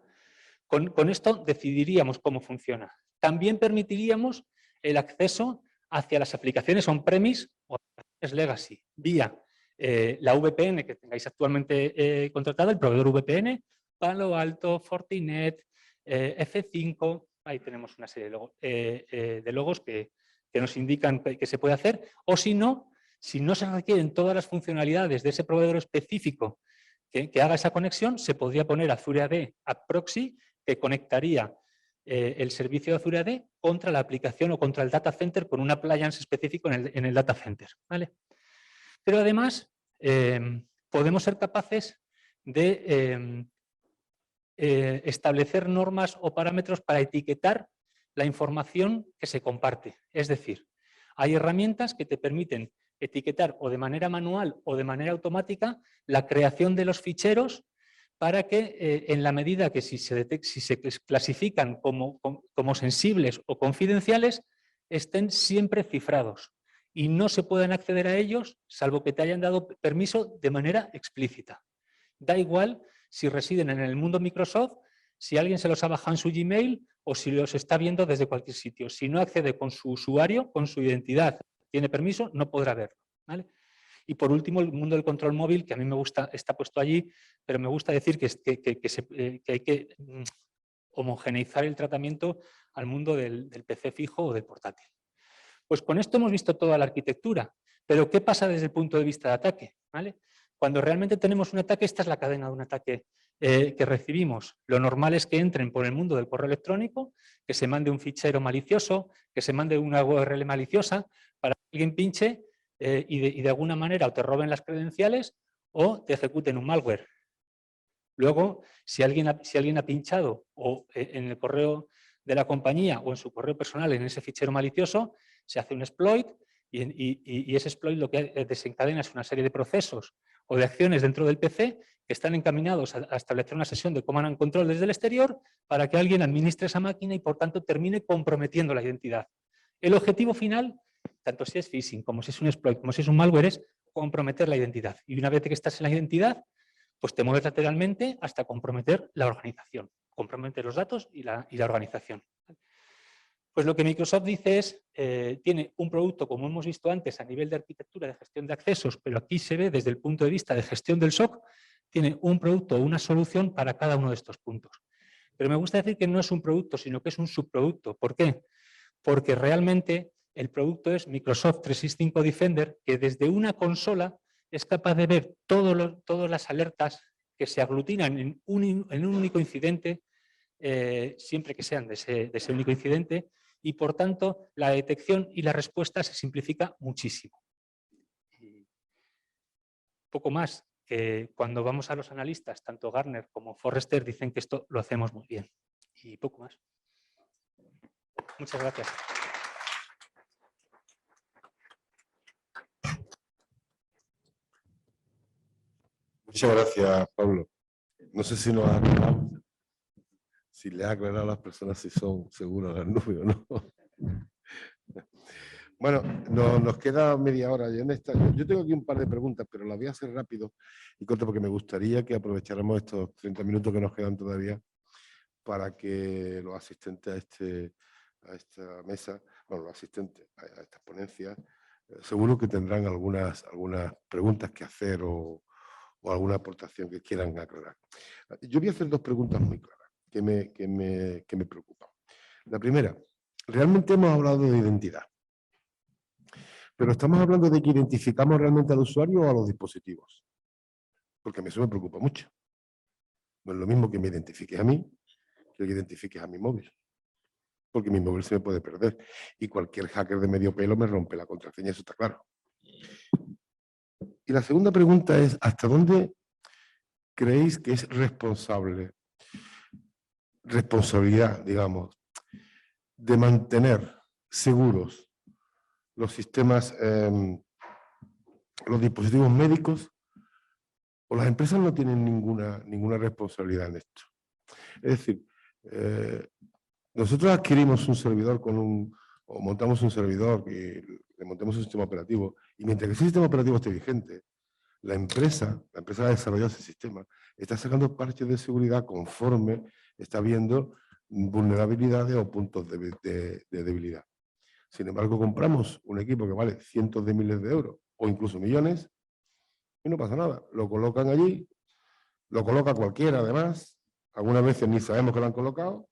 Con esto decidiríamos cómo funciona. También permitiríamos el acceso hacia las aplicaciones on-premise o aplicaciones legacy, vía la VPN que tengáis actualmente contratada, el proveedor VPN, Palo Alto, Fortinet, F5, ahí tenemos una serie de logos que nos indican que se puede hacer, o si no se requieren todas las funcionalidades de ese proveedor específico que haga esa conexión, se podría poner Azure AD a proxy que conectaría el servicio de Azure AD contra la aplicación o contra el data center con un appliance específico en el data center, ¿vale? Pero además podemos ser capaces de establecer normas o parámetros para etiquetar la información que se comparte. Es decir, hay herramientas que te permiten etiquetar o de manera manual o de manera automática la creación de los ficheros para que en la medida que si se clasifican como sensibles o confidenciales, estén siempre cifrados y no se puedan acceder a ellos salvo que te hayan dado permiso de manera explícita. Da igual si residen en el mundo Microsoft, si alguien se los ha bajado en su Gmail o si los está viendo desde cualquier sitio. Si no accede con su usuario, con su identidad, tiene permiso, no podrá verlo, ¿vale? Y por último, el mundo del control móvil, que a mí me gusta, está puesto allí, pero me gusta decir que hay que homogeneizar el tratamiento al mundo del PC fijo o del portátil. Pues con esto hemos visto toda la arquitectura, pero ¿qué pasa desde el punto de vista de ataque? ¿Vale? Cuando realmente tenemos un ataque, esta es la cadena de un ataque que recibimos. Lo normal es que entren por el mundo del correo electrónico, que se mande un fichero malicioso, que se mande una URL maliciosa para que alguien pinche y de alguna manera o te roben las credenciales o te ejecuten un malware. Luego, si alguien ha pinchado o en el correo de la compañía o en su correo personal en ese fichero malicioso, se hace un exploit y ese exploit lo que desencadena es una serie de procesos o de acciones dentro del PC que están encaminados a establecer una sesión de command and control desde el exterior para que alguien administre esa máquina y por tanto termine comprometiendo la identidad. El objetivo final, tanto si es phishing como si es un exploit, como si es un malware, es comprometer la identidad. Y una vez que estás en la identidad, pues te mueves lateralmente hasta comprometer la organización, comprometer los datos y la organización. Pues lo que Microsoft dice es, tiene un producto, como hemos visto antes, a nivel de arquitectura de gestión de accesos, pero aquí se ve desde el punto de vista de gestión del SOC, tiene un producto o una solución para cada uno de estos puntos. Pero me gusta decir que no es un producto, sino que es un subproducto. ¿Por qué? Porque realmente el producto es Microsoft 365 Defender, que desde una consola es capaz de ver todas las alertas que se aglutinan en un único incidente, siempre que sean de ese único incidente, y por tanto la detección y la respuesta se simplifica muchísimo. Y poco más, que cuando vamos a los analistas, tanto Gartner como Forrester dicen que esto lo hacemos muy bien. Y poco más. Muchas gracias. Muchas gracias, Pablo. No sé si nos ha acabado. si le ha aclarado a las personas si son seguras las nubes o no. Bueno, nos queda media hora. Yo tengo aquí un par de preguntas, pero las voy a hacer rápido y corto porque me gustaría que aprovecháramos estos 30 minutos que nos quedan todavía para que los asistentes a esta mesa, bueno, los asistentes a estas ponencias, seguro que tendrán algunas preguntas que hacer o alguna aportación que quieran aclarar. Yo voy a hacer dos preguntas muy claras que me preocupan. La primera, realmente hemos hablado de identidad, pero estamos hablando de que identificamos realmente al usuario o a los dispositivos, porque a mí eso me preocupa mucho. No es lo mismo que me identifiques a mí que identifiques a mi móvil, porque mi móvil se me puede perder y cualquier hacker de medio pelo me rompe la contraseña, eso está claro. Y la segunda pregunta es, ¿hasta dónde creéis que es responsabilidad, digamos, de mantener seguros los sistemas, los dispositivos médicos, o las empresas no tienen ninguna responsabilidad en esto? Es decir, nosotros adquirimos un servidor o montamos un servidor y le montamos un sistema operativo, y mientras que ese sistema operativo esté vigente, la empresa que ha desarrollado ese sistema está sacando parches de seguridad conforme está viendo vulnerabilidades o puntos de debilidad. Sin embargo, compramos un equipo que vale cientos de miles de euros o incluso millones y no pasa nada. Lo colocan allí, lo coloca cualquiera además, algunas veces ni sabemos que lo han colocado,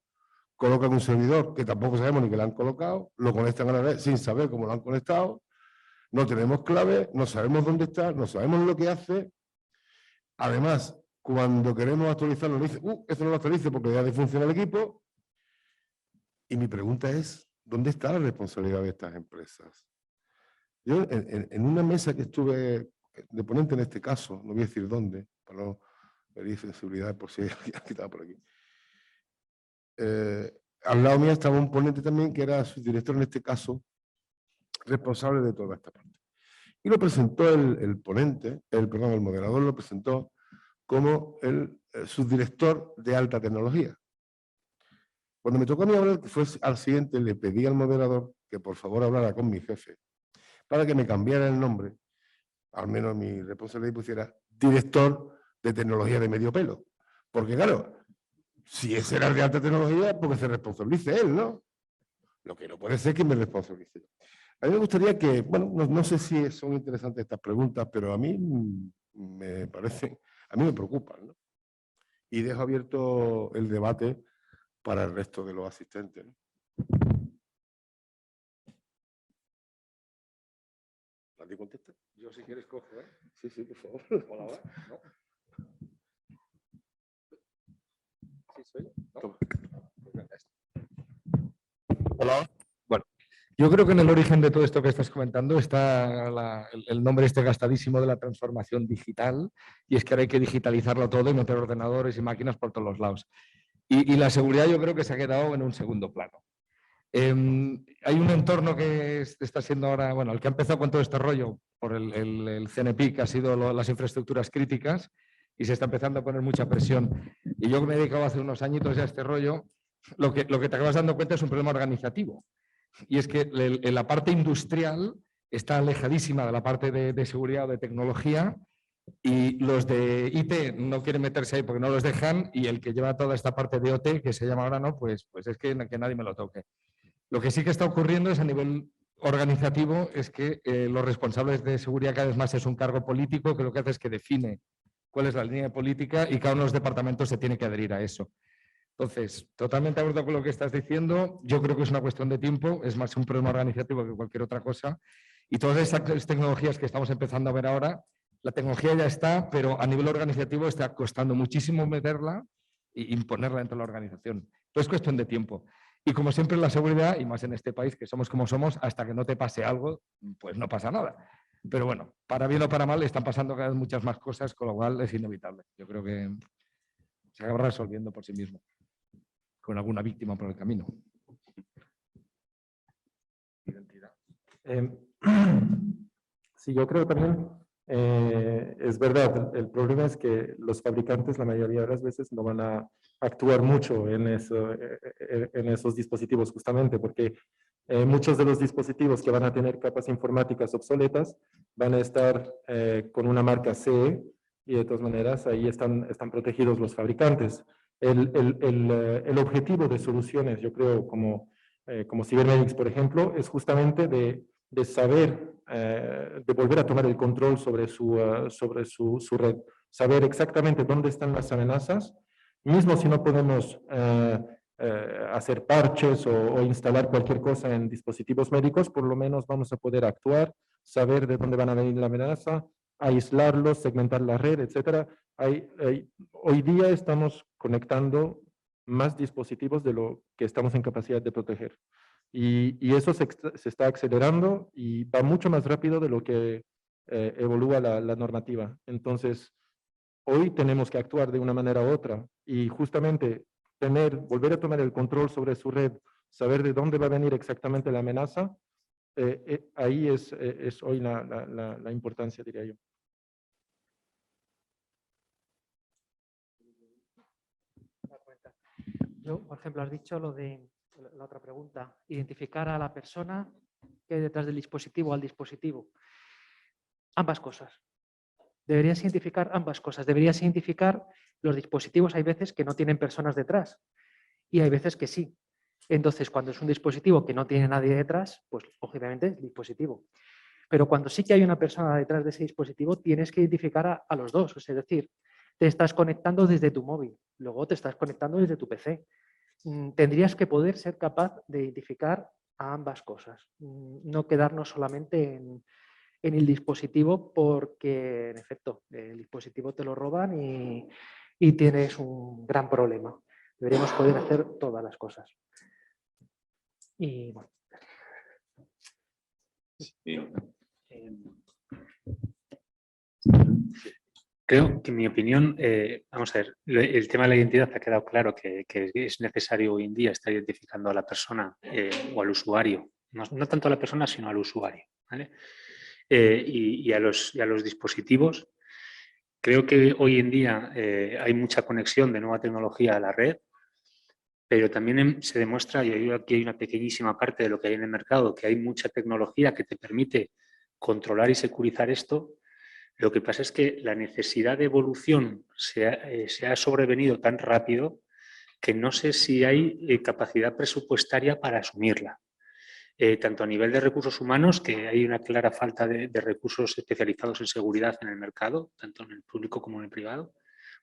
colocan un servidor que tampoco sabemos ni que lo han colocado, lo conectan a la red sin saber cómo lo han conectado, no tenemos clave, no sabemos dónde está, no sabemos lo que hace. Además, cuando queremos actualizarlo, nos dice, esto no lo actualice porque ya funciona el equipo. Y mi pregunta es, ¿dónde está la responsabilidad de estas empresas? Yo, en una mesa que estuve de ponente en este caso, no voy a decir dónde, para no herir sensibilidad por si alguien ha quitado por aquí. Al lado mío estaba un ponente también que era su director en este caso, responsable de toda esta parte. Y lo presentó el moderador lo presentó como el subdirector de alta tecnología. Cuando me tocó a mí hablar, que fue al siguiente, le pedí al moderador que por favor hablara con mi jefe para que me cambiara el nombre, al menos mi responsabilidad, y pusiera director de tecnología de medio pelo. Porque claro, si ese era el de alta tecnología, porque se responsabilice él, ¿no? Lo que no puede ser que me responsabilice yo. A mí me gustaría que, bueno, no sé si son interesantes estas preguntas, pero a mí me parecen, a mí me preocupan, ¿no? Y dejo abierto el debate para el resto de los asistentes, ¿no? ¿Nadie contesta? Yo si quieres cojo, ¿eh? Sí, sí, por favor. Hola, hola. ¿No? ¿Sí soy yo? ¿No? Toma. Hola. Bueno, yo creo que en el origen de todo esto que estás comentando está el nombre este gastadísimo de la transformación digital, y es que ahora hay que digitalizarlo todo y meter ordenadores y máquinas por todos los lados. Y la seguridad yo creo que se ha quedado en un segundo plano. Hay un entorno que está siendo ahora, bueno, el que ha empezado con todo este rollo por el CNPI, que ha sido las infraestructuras críticas, y se está empezando a poner mucha presión. Y yo que me he dedicado hace unos añitos ya a este rollo, lo que te acabas dando cuenta es un problema organizativo. Y es que la parte industrial está alejadísima de la parte de seguridad o de tecnología, y los de IT no quieren meterse ahí porque no los dejan, y el que lleva toda esta parte de OT, que se llama ahora, no, pues es que nadie me lo toque. Lo que sí que está ocurriendo es a nivel organizativo, es que los responsables de seguridad cada vez más es un cargo político que lo que hace es que define cuál es la línea de política, y cada uno de los departamentos se tiene que adherir a eso. Entonces, totalmente de acuerdo con lo que estás diciendo. Yo creo que es una cuestión de tiempo, es más un problema organizativo que cualquier otra cosa. Y todas esas tecnologías que estamos empezando a ver ahora, la tecnología ya está, pero a nivel organizativo está costando muchísimo meterla e imponerla dentro de la organización. Entonces es cuestión de tiempo. Y como siempre en la seguridad, y más en este país que somos como somos, hasta que no te pase algo, pues no pasa nada. Pero bueno, para bien o para mal, están pasando cada vez muchas más cosas, con lo cual es inevitable. Yo creo que se acaba resolviendo por sí mismo, con alguna víctima por el camino. Identidad. Sí, yo creo también Es verdad, el problema es que los fabricantes la mayoría de las veces no van a actuar mucho en esos dispositivos justamente porque muchos de los dispositivos que van a tener capas informáticas obsoletas van a estar con una marca CE y de todas maneras ahí están protegidos los fabricantes. El objetivo de soluciones, yo creo, como Cybermedics, por ejemplo, es justamente de saber, de volver a tomar el control sobre su red, saber exactamente dónde están las amenazas, mismo si no podemos hacer parches o instalar cualquier cosa en dispositivos médicos, por lo menos vamos a poder actuar, saber de dónde van a venir la amenaza, aislarlos, segmentar la red, etc. Hoy día estamos conectando más dispositivos de lo que estamos en capacidad de proteger. Y eso se está acelerando y va mucho más rápido de lo que evolúa la normativa. Entonces, hoy tenemos que actuar de una manera u otra y justamente volver a tomar el control sobre su red, saber de dónde va a venir exactamente la amenaza, ahí es hoy la importancia, diría yo. Yo, por ejemplo, has dicho lo de la otra pregunta, identificar a la persona que hay detrás del dispositivo, al dispositivo. Ambas cosas. Deberías identificar ambas cosas. Deberías identificar los dispositivos. Hay veces que no tienen personas detrás y hay veces que sí. Entonces, cuando es un dispositivo que no tiene nadie detrás, pues obviamente es dispositivo. Pero cuando sí que hay una persona detrás de ese dispositivo, tienes que identificar a los dos. Es decir, te estás conectando desde tu móvil, luego te estás conectando desde tu PC. Tendrías que poder ser capaz de identificar a ambas cosas. No quedarnos solamente en el dispositivo porque, en efecto, el dispositivo te lo roban y tienes un gran problema. Deberíamos poder hacer todas las cosas. Y bueno. Creo que en mi opinión, vamos a ver, el tema de la identidad ha quedado claro que es necesario hoy en día estar identificando a la persona o al usuario, no tanto a la persona sino al usuario, ¿vale? Y a los dispositivos. Creo que hoy en día hay mucha conexión de nueva tecnología a la red, pero también se demuestra, y aquí hay una pequeñísima parte de lo que hay en el mercado, que hay mucha tecnología que te permite controlar y securizar esto. Lo que pasa es que la necesidad de evolución se ha sobrevenido tan rápido que no sé si hay capacidad presupuestaria para asumirla. Tanto a nivel de recursos humanos, que hay una clara falta de recursos especializados en seguridad en el mercado, tanto en el público como en el privado,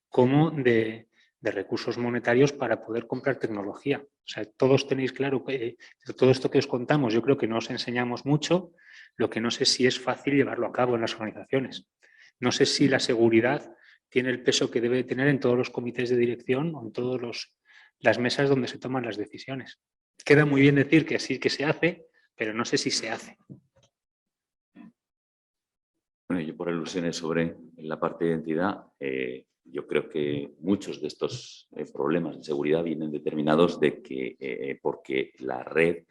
como de recursos monetarios para poder comprar tecnología. O sea, todos tenéis claro que todo esto que os contamos, yo creo que no os enseñamos mucho, lo que no sé si es fácil llevarlo a cabo en las organizaciones. No sé si la seguridad tiene el peso que debe tener en todos los comités de dirección o en todas las mesas donde se toman las decisiones. Queda muy bien decir que sí que se hace, pero no sé si se hace. Bueno, yo por alusiones sobre la parte de identidad, yo creo que muchos de estos problemas de seguridad vienen determinados de que porque la red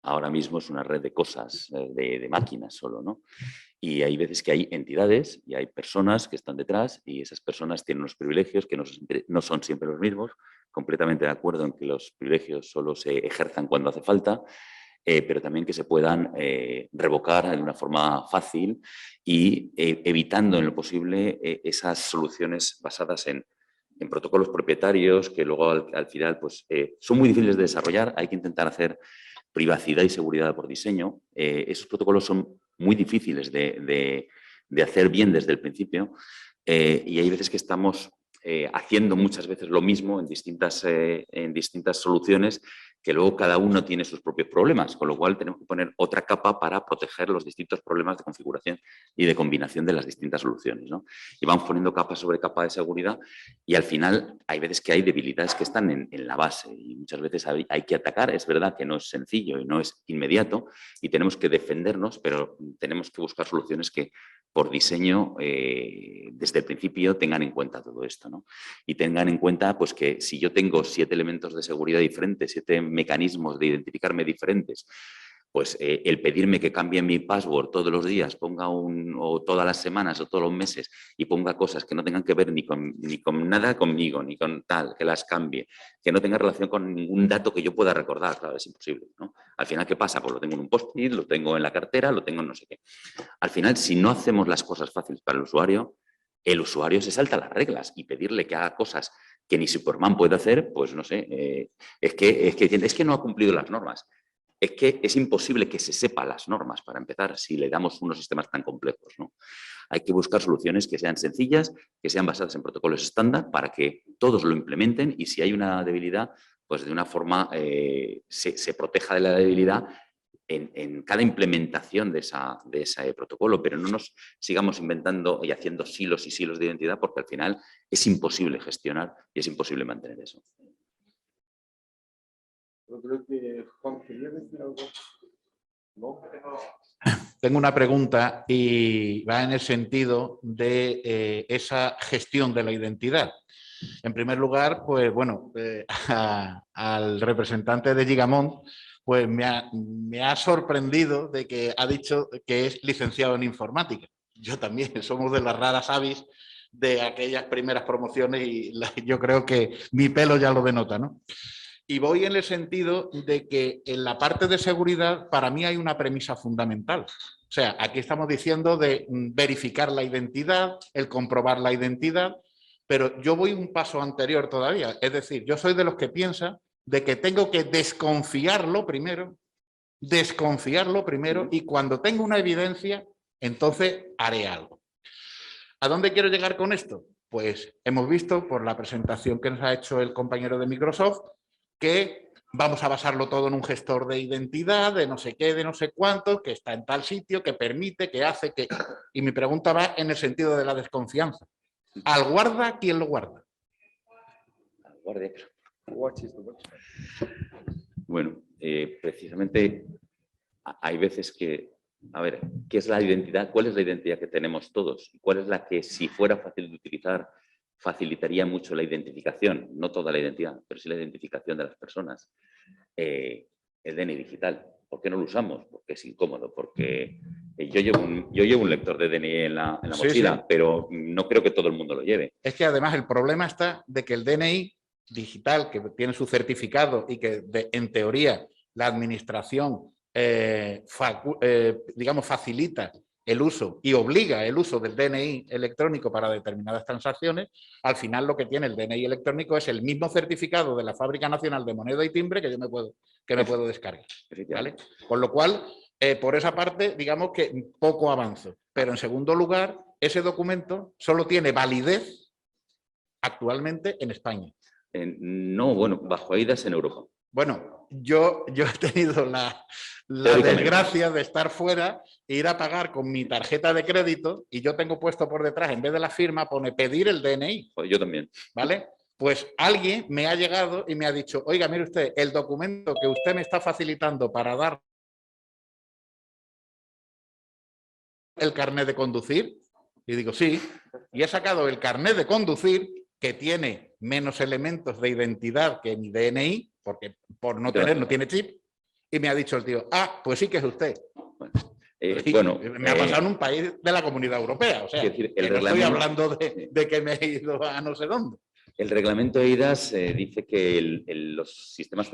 ahora mismo es una red de cosas, de máquinas solo, ¿no? Y hay veces que hay entidades y hay personas que están detrás y esas personas tienen unos privilegios que no son siempre los mismos. Completamente de acuerdo en que los privilegios solo se ejerzan cuando hace falta, pero también que se puedan revocar de una forma fácil y evitando en lo posible esas soluciones basadas en protocolos propietarios que luego al final pues, son muy difíciles de desarrollar. Hay que intentar hacer privacidad y seguridad por diseño. Esos protocolos son muy difíciles de hacer bien desde el principio y hay veces que estamos haciendo muchas veces lo mismo en distintas soluciones que luego cada uno tiene sus propios problemas, con lo cual tenemos que poner otra capa para proteger los distintos problemas de configuración y de combinación de las distintas soluciones, ¿no? Y vamos poniendo capa sobre capa de seguridad y al final hay veces que hay debilidades que están en la base y muchas veces hay que atacar. Es verdad que no es sencillo y no es inmediato y tenemos que defendernos, pero tenemos que buscar soluciones que por diseño desde el principio tengan en cuenta todo esto, ¿no? Y tengan en cuenta pues, que si yo tengo 7 elementos de seguridad diferentes, 7 mecanismos de identificarme diferentes, pues el pedirme que cambie mi password todos los días, ponga o todas las semanas o todos los meses y ponga cosas que no tengan que ver ni con nada conmigo, ni con tal, que las cambie, que no tenga relación con ningún dato que yo pueda recordar, claro, es imposible, ¿no? Al final, ¿qué pasa? Pues lo tengo en un post-it, lo tengo en la cartera, lo tengo en no sé qué. Al final, si no hacemos las cosas fáciles para el usuario se salta las reglas y pedirle que haga cosas que ni Superman puede hacer, pues no sé, es que no ha cumplido las normas. Es que es imposible que se sepa las normas para empezar si le damos unos sistemas tan complejos, ¿no? Hay que buscar soluciones que sean sencillas, que sean basadas en protocolos estándar para que todos lo implementen y si hay una debilidad, pues de una forma se proteja de la debilidad en cada implementación de ese protocolo, pero no nos sigamos inventando y haciendo silos y silos de identidad porque al final es imposible gestionar y es imposible mantener eso. Yo creo que Juan quería decir algo. ¿No? Tengo una pregunta y va en el sentido de esa gestión de la identidad. En primer lugar, pues bueno, al representante de Gigamon, pues me ha sorprendido de que ha dicho que es licenciado en informática. Yo también, somos de las raras avis de aquellas primeras promociones y yo creo que mi pelo ya lo denota, ¿no? Y voy en el sentido de que en la parte de seguridad para mí hay una premisa fundamental. O sea, aquí estamos diciendo de verificar la identidad, el comprobar la identidad, pero yo voy un paso anterior todavía. Es decir, yo soy de los que piensan de que tengo que desconfiarlo primero y cuando tengo una evidencia, entonces haré algo. ¿A dónde quiero llegar con esto? Pues hemos visto por la presentación que nos ha hecho el compañero de Microsoft que vamos a basarlo todo en un gestor de identidad, de no sé qué, de no sé cuánto, que está en tal sitio, que permite, que hace, que... Y mi pregunta va en el sentido de la desconfianza. ¿Al guarda quién lo guarda? Al guardia. Bueno, precisamente hay veces que, a ver, ¿qué es la identidad? ¿Cuál es la identidad que tenemos todos? ¿Cuál es la que, si fuera fácil de utilizar, facilitaría mucho la identificación? No toda la identidad, pero sí la identificación de las personas. El DNI digital. ¿Por qué no lo usamos? Porque es incómodo, porque yo llevo un lector de DNI en la mochila, sí. Pero no creo que todo el mundo lo lleve. Es que además el problema está de que el DNI digital, que tiene su certificado y que en teoría la administración digamos, facilita el uso y obliga el uso del DNI electrónico para determinadas transacciones, al final lo que tiene el DNI electrónico es el mismo certificado de la Fábrica Nacional de Moneda y Timbre que yo me puedo descargar. ¿Vale? Con lo cual, por esa parte, digamos que poco avanzo. Pero en segundo lugar, ese documento solo tiene validez actualmente en España. No, bueno, bajo eIDAS en Europa. Bueno, yo he tenido la desgracia de estar fuera e ir a pagar con mi tarjeta de crédito y yo tengo puesto por detrás, en vez de la firma, pone pedir el DNI. Pues yo también. ¿Vale? Pues alguien me ha llegado y me ha dicho, oiga, mire usted, el documento que usted me está facilitando para dar el carnet de conducir. Y digo, sí. Y he sacado el carnet de conducir que tiene menos elementos de identidad que mi DNI, porque por no tener, no tiene chip, y me ha dicho el tío, pues sí que es usted. Bueno, me ha pasado en un país de la Comunidad Europea, o sea, decir, que no estoy hablando de que me he ido a no sé dónde. El reglamento eIDAS dice que los sistemas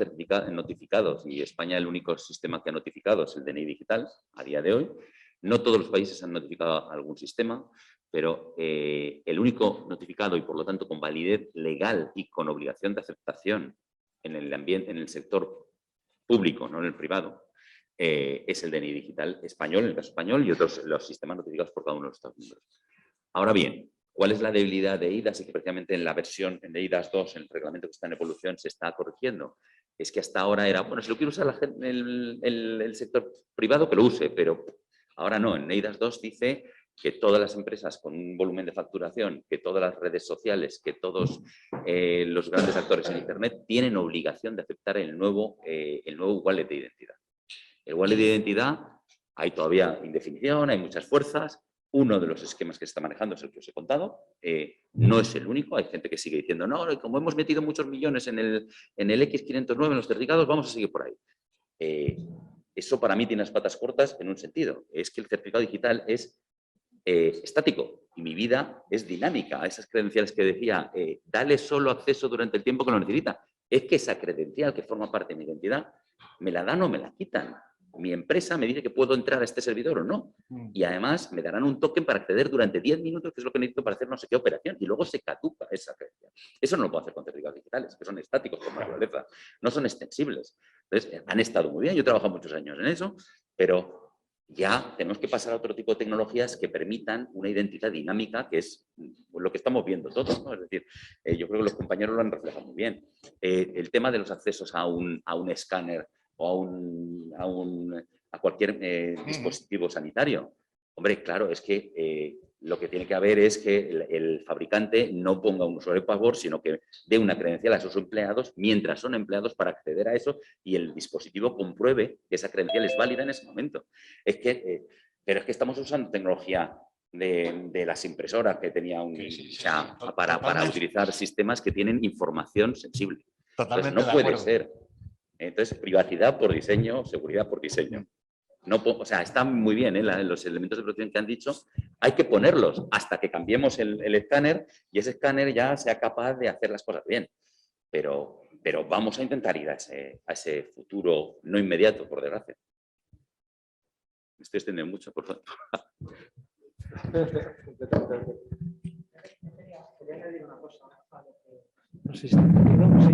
notificados, y España el único sistema que ha notificado es el DNI digital, a día de hoy. No todos los países han notificado algún sistema, pero el único notificado y por lo tanto con validez legal y con obligación de aceptación en el ambiente, en el sector público, no en el privado, es el DNI digital español, en el caso español, y otros los sistemas notificados por cada uno de los Estados miembros. Ahora bien, ¿cuál es la debilidad de eIDAS? Y que precisamente en la versión de eIDAS 2, en el reglamento que está en evolución, se está corrigiendo. Es que hasta ahora era, bueno, si lo quiere usar el sector privado, que lo use, pero ahora no. En eIDAS 2 dice que todas las empresas con un volumen de facturación, que todas las redes sociales, que todos los grandes actores en Internet tienen obligación de aceptar el nuevo wallet de identidad. El wallet de identidad, hay todavía indefinición, hay muchas fuerzas. Uno de los esquemas que se está manejando es el que os he contado. No es el único. Hay gente que sigue diciendo, no, como hemos metido muchos millones en el X509, en los certificados, vamos a seguir por ahí. eso para mí tiene las patas cortas en un sentido. Es que el certificado digital es estático y mi vida es dinámica. A esas credenciales que decía, dale solo acceso durante el tiempo que lo necesita. Es que esa credencial que forma parte de mi identidad, me la dan o me la quitan. Mi empresa me dice que puedo entrar a este servidor o no. Y además me darán un token para acceder durante 10 minutos, que es lo que necesito para hacer no sé qué operación. Y luego se caduca esa credencial. Eso no lo puedo hacer con certificados digitales, que son estáticos por naturaleza. No son extensibles. Entonces, han estado muy bien. Yo he trabajado muchos años en eso, pero ya tenemos que pasar a otro tipo de tecnologías que permitan una identidad dinámica, que es lo que estamos viendo todos, ¿no? Es decir, yo creo que los compañeros lo han reflejado muy bien. El tema de los accesos a un escáner o a cualquier dispositivo sanitario. Hombre, claro, es que lo que tiene que haber es que el fabricante no ponga un usuario y password, sino que dé una credencial a sus empleados mientras son empleados para acceder a eso y el dispositivo compruebe que esa credencial es válida en ese momento. Pero es que estamos usando tecnología de las impresoras que tenía para utilizar sistemas que tienen información sensible. Entonces, no puede ser. Entonces, privacidad por diseño, seguridad por diseño. No, o sea, están muy bien los elementos de protección que han dicho, hay que ponerlos hasta que cambiemos el escáner y ese escáner ya sea capaz de hacer las cosas bien. Pero vamos a intentar ir a ese futuro no inmediato, por desgracia. Me estoy extendiendo mucho, por favor. Quería añadir una cosa. No sé si está entendido. Sí.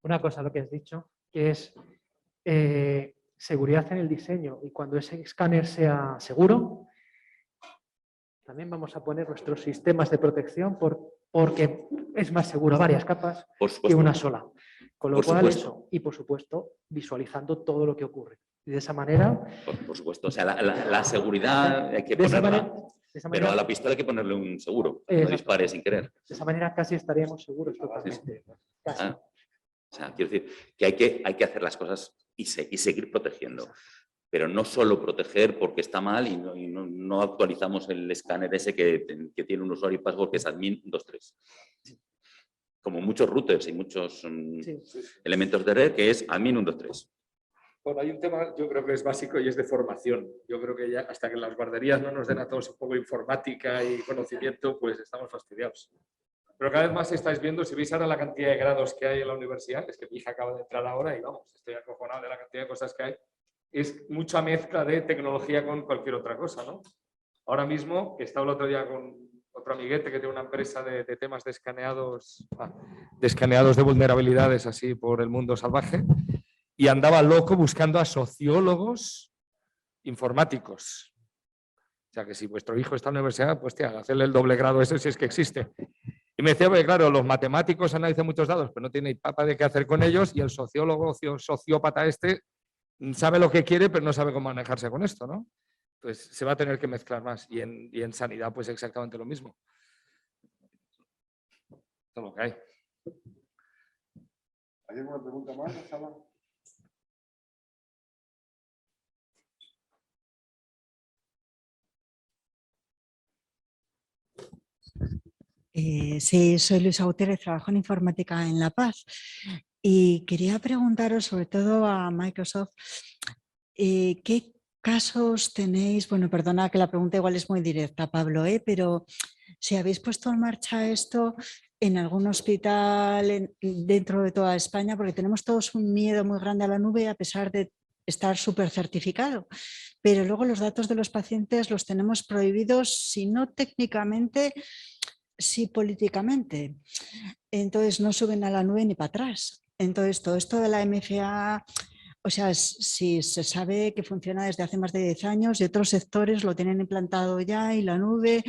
Una cosa, lo que has dicho, que es seguridad en el diseño, y cuando ese escáner sea seguro, también vamos a poner nuestros sistemas de protección porque es más seguro varias capas que una sola. Con lo cual eso, y por supuesto, visualizando todo lo que ocurre. Y de esa manera... Por supuesto, o sea, la seguridad hay que ponerla, pero a la pistola hay que ponerle un seguro, no dispare sin querer. De esa manera casi estaríamos seguros totalmente. Casi. O sea, quiero decir que hay que hacer las cosas y seguir protegiendo. Pero no solo proteger porque está mal y no actualizamos el escáner ese que tiene un usuario y password que es admin 23. Como muchos routers y muchos elementos de red que es admin 123. Bueno, hay un tema, yo creo que es básico y es de formación. Yo creo que ya hasta que las guarderías no nos den a todos un poco de informática y conocimiento, pues estamos fastidiados. Pero cada vez más estáis viendo, si veis ahora la cantidad de grados que hay en la universidad, es que mi hija acaba de entrar ahora y vamos, estoy acojonado de la cantidad de cosas que hay. Es mucha mezcla de tecnología con cualquier otra cosa, ¿no? Ahora mismo, que estaba el otro día con otro amiguete que tiene una empresa de temas de escaneados de vulnerabilidades así por el mundo salvaje, y andaba loco buscando a sociólogos informáticos. O sea que si vuestro hijo está en la universidad, pues tía, hacerle el doble grado ese si es que existe. Y me decía, claro, los matemáticos analizan muchos datos, pero no tiene papa de qué hacer con ellos, y el sociólogo, sociópata sabe lo que quiere, pero no sabe cómo manejarse con esto, ¿no? Pues se va a tener que mezclar más. Y en sanidad, pues exactamente lo mismo. Esto es lo que hay. ¿Hay alguna pregunta más, Sala? Sí, soy Luisa Gutiérrez, trabajo en informática en La Paz y quería preguntaros, sobre todo a Microsoft, ¿qué casos tenéis? Bueno, perdona que la pregunta igual es muy directa, Pablo, pero si habéis puesto en marcha esto en algún hospital dentro de toda España, porque tenemos todos un miedo muy grande a la nube a pesar de estar súper certificado, pero luego los datos de los pacientes los tenemos prohibidos, si no técnicamente, sí políticamente. Entonces no suben a la nube ni para atrás. Entonces todo esto de la MFA, o sea, si se sabe que funciona desde hace más de 10 años y otros sectores lo tienen implantado ya y la nube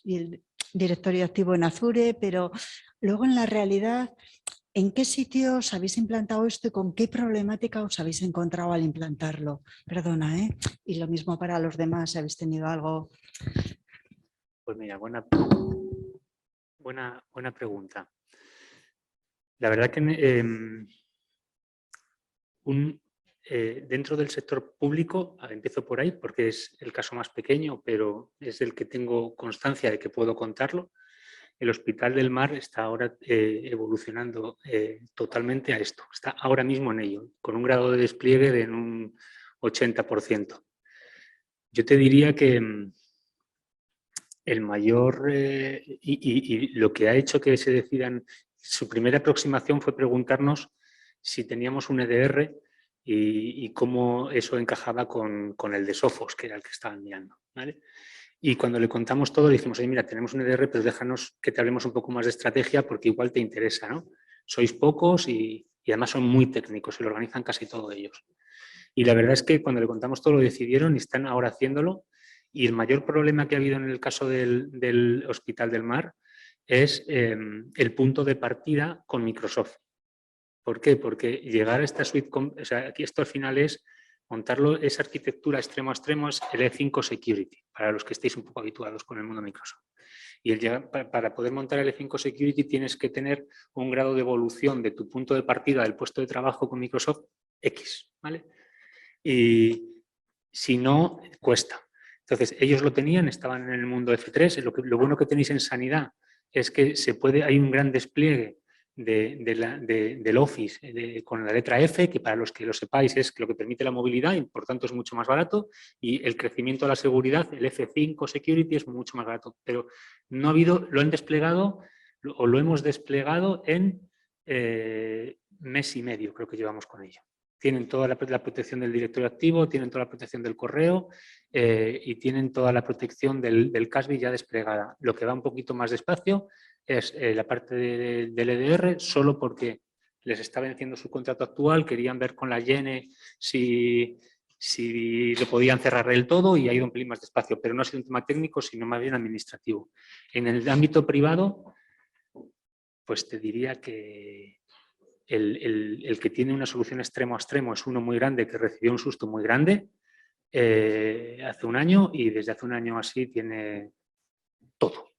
y el directorio activo en Azure, pero luego en la realidad, ¿en qué sitios habéis implantado esto y con qué problemática os habéis encontrado al implantarlo? Perdona, ¿eh? Y lo mismo para los demás, si habéis tenido algo. Pues mira, buena pregunta. La verdad que dentro del sector público, empiezo por ahí porque es el caso más pequeño, pero es el que tengo constancia de que puedo contarlo. el Hospital del Mar está ahora evolucionando totalmente a esto. Está ahora mismo en ello, con un grado de despliegue de en un 80%. Yo te diría que el mayor, y lo que ha hecho que se decidan, su primera aproximación fue preguntarnos si teníamos un EDR y cómo eso encajaba con el de Sofos, que era el que estaban mirando, ¿vale? Y cuando le contamos todo, le dijimos, oye, mira, tenemos un EDR, pero déjanos que te hablemos un poco más de estrategia porque igual te interesa, ¿no? Sois pocos y además son muy técnicos y lo organizan casi todos ellos. Y la verdad es que cuando le contamos todo lo decidieron y están ahora haciéndolo. Y el mayor problema que ha habido en el caso del Hospital del Mar es el punto de partida con Microsoft. ¿Por qué? Porque llegar a esta suite, o sea, aquí esto al final es montarlo, esa arquitectura extremo a extremo es el E5 Security, para los que estéis un poco habituados con el mundo Microsoft. Y para poder montar el E5 Security tienes que tener un grado de evolución de tu punto de partida del puesto de trabajo con Microsoft X, ¿vale? Y si no, cuesta. Entonces, ellos lo tenían, estaban en el mundo F3. Lo bueno que tenéis en sanidad es que hay un gran despliegue del Office con la letra F, que para los que lo sepáis es lo que permite la movilidad y por tanto es mucho más barato, y el crecimiento de la seguridad, el F5 Security, es mucho más barato. Pero no ha habido, lo han desplegado o lo hemos desplegado en mes y medio, creo que llevamos con ello. Tienen toda la protección del directorio activo, tienen toda la protección del correo y tienen toda la protección del CASB ya desplegada. Lo que va un poquito más despacio es la parte del EDR, solo porque les está venciendo su contrato actual, querían ver con la Yene si lo podían cerrar del todo y ha ido un pelín más despacio, pero no ha sido un tema técnico, sino más bien administrativo. En el ámbito privado, pues te diría que el que tiene una solución extremo a extremo es uno muy grande que recibió un susto muy grande hace un año y desde hace un año así tiene todo,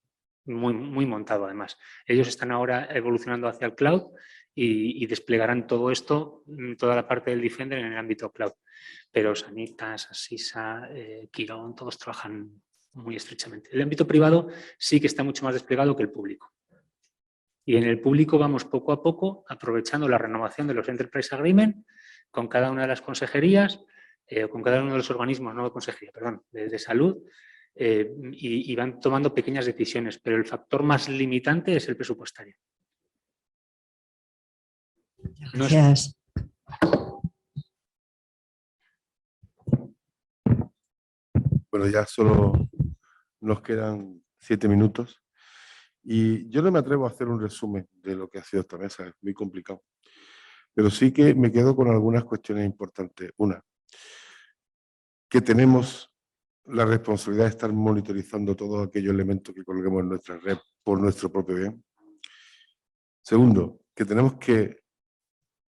muy, muy montado además. Ellos están ahora evolucionando hacia el cloud y desplegarán todo esto, toda la parte del Defender en el ámbito cloud. Pero Sanitas, Asisa, Quirón, todos trabajan muy estrechamente. El ámbito privado sí que está mucho más desplegado que el público. Y en el público vamos poco a poco aprovechando la renovación de los Enterprise Agreement con cada una de las consejerías, con cada uno de los organismos, no de consejería, perdón, de salud, y van tomando pequeñas decisiones, pero el factor más limitante es el presupuestario. Gracias. Bueno, ya solo nos quedan 7 minutos. Y yo no me atrevo a hacer un resumen de lo que ha sido esta mesa, es muy complicado. Pero sí que me quedo con algunas cuestiones importantes. Una, que tenemos la responsabilidad de estar monitorizando todos aquellos elementos que colguemos en nuestra red por nuestro propio bien. Segundo, que tenemos que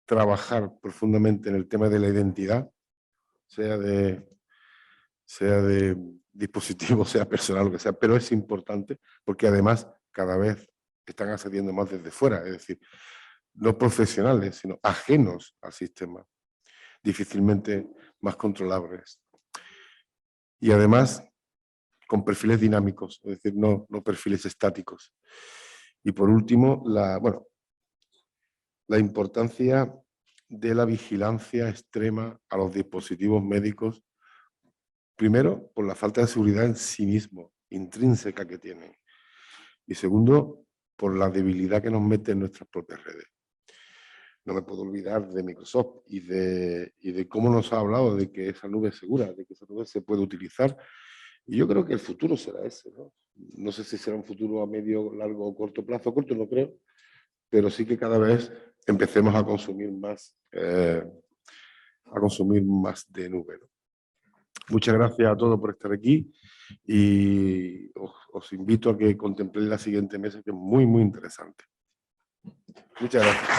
trabajar profundamente en el tema de la identidad, sea de dispositivo, sea personal, lo que sea, pero es importante porque además cada vez están accediendo más desde fuera, es decir, no profesionales, sino ajenos al sistema, difícilmente más controlables. Y además con perfiles dinámicos, es decir, no perfiles estáticos. Y por último, la importancia de la vigilancia extrema a los dispositivos médicos, primero, por la falta de seguridad en sí mismo, intrínseca que tienen. Y segundo, por la debilidad que nos mete en nuestras propias redes. No me puedo olvidar de Microsoft y de cómo nos ha hablado de que esa nube es segura, de que esa nube se puede utilizar. Y yo creo que el futuro será ese, ¿no? No sé si será un futuro a medio, largo o corto plazo. Corto no creo, pero sí que cada vez empecemos a consumir más de nube, ¿no? Muchas gracias a todos por estar aquí y os invito a que contempléis la siguiente mesa, que es muy, muy interesante. Muchas gracias.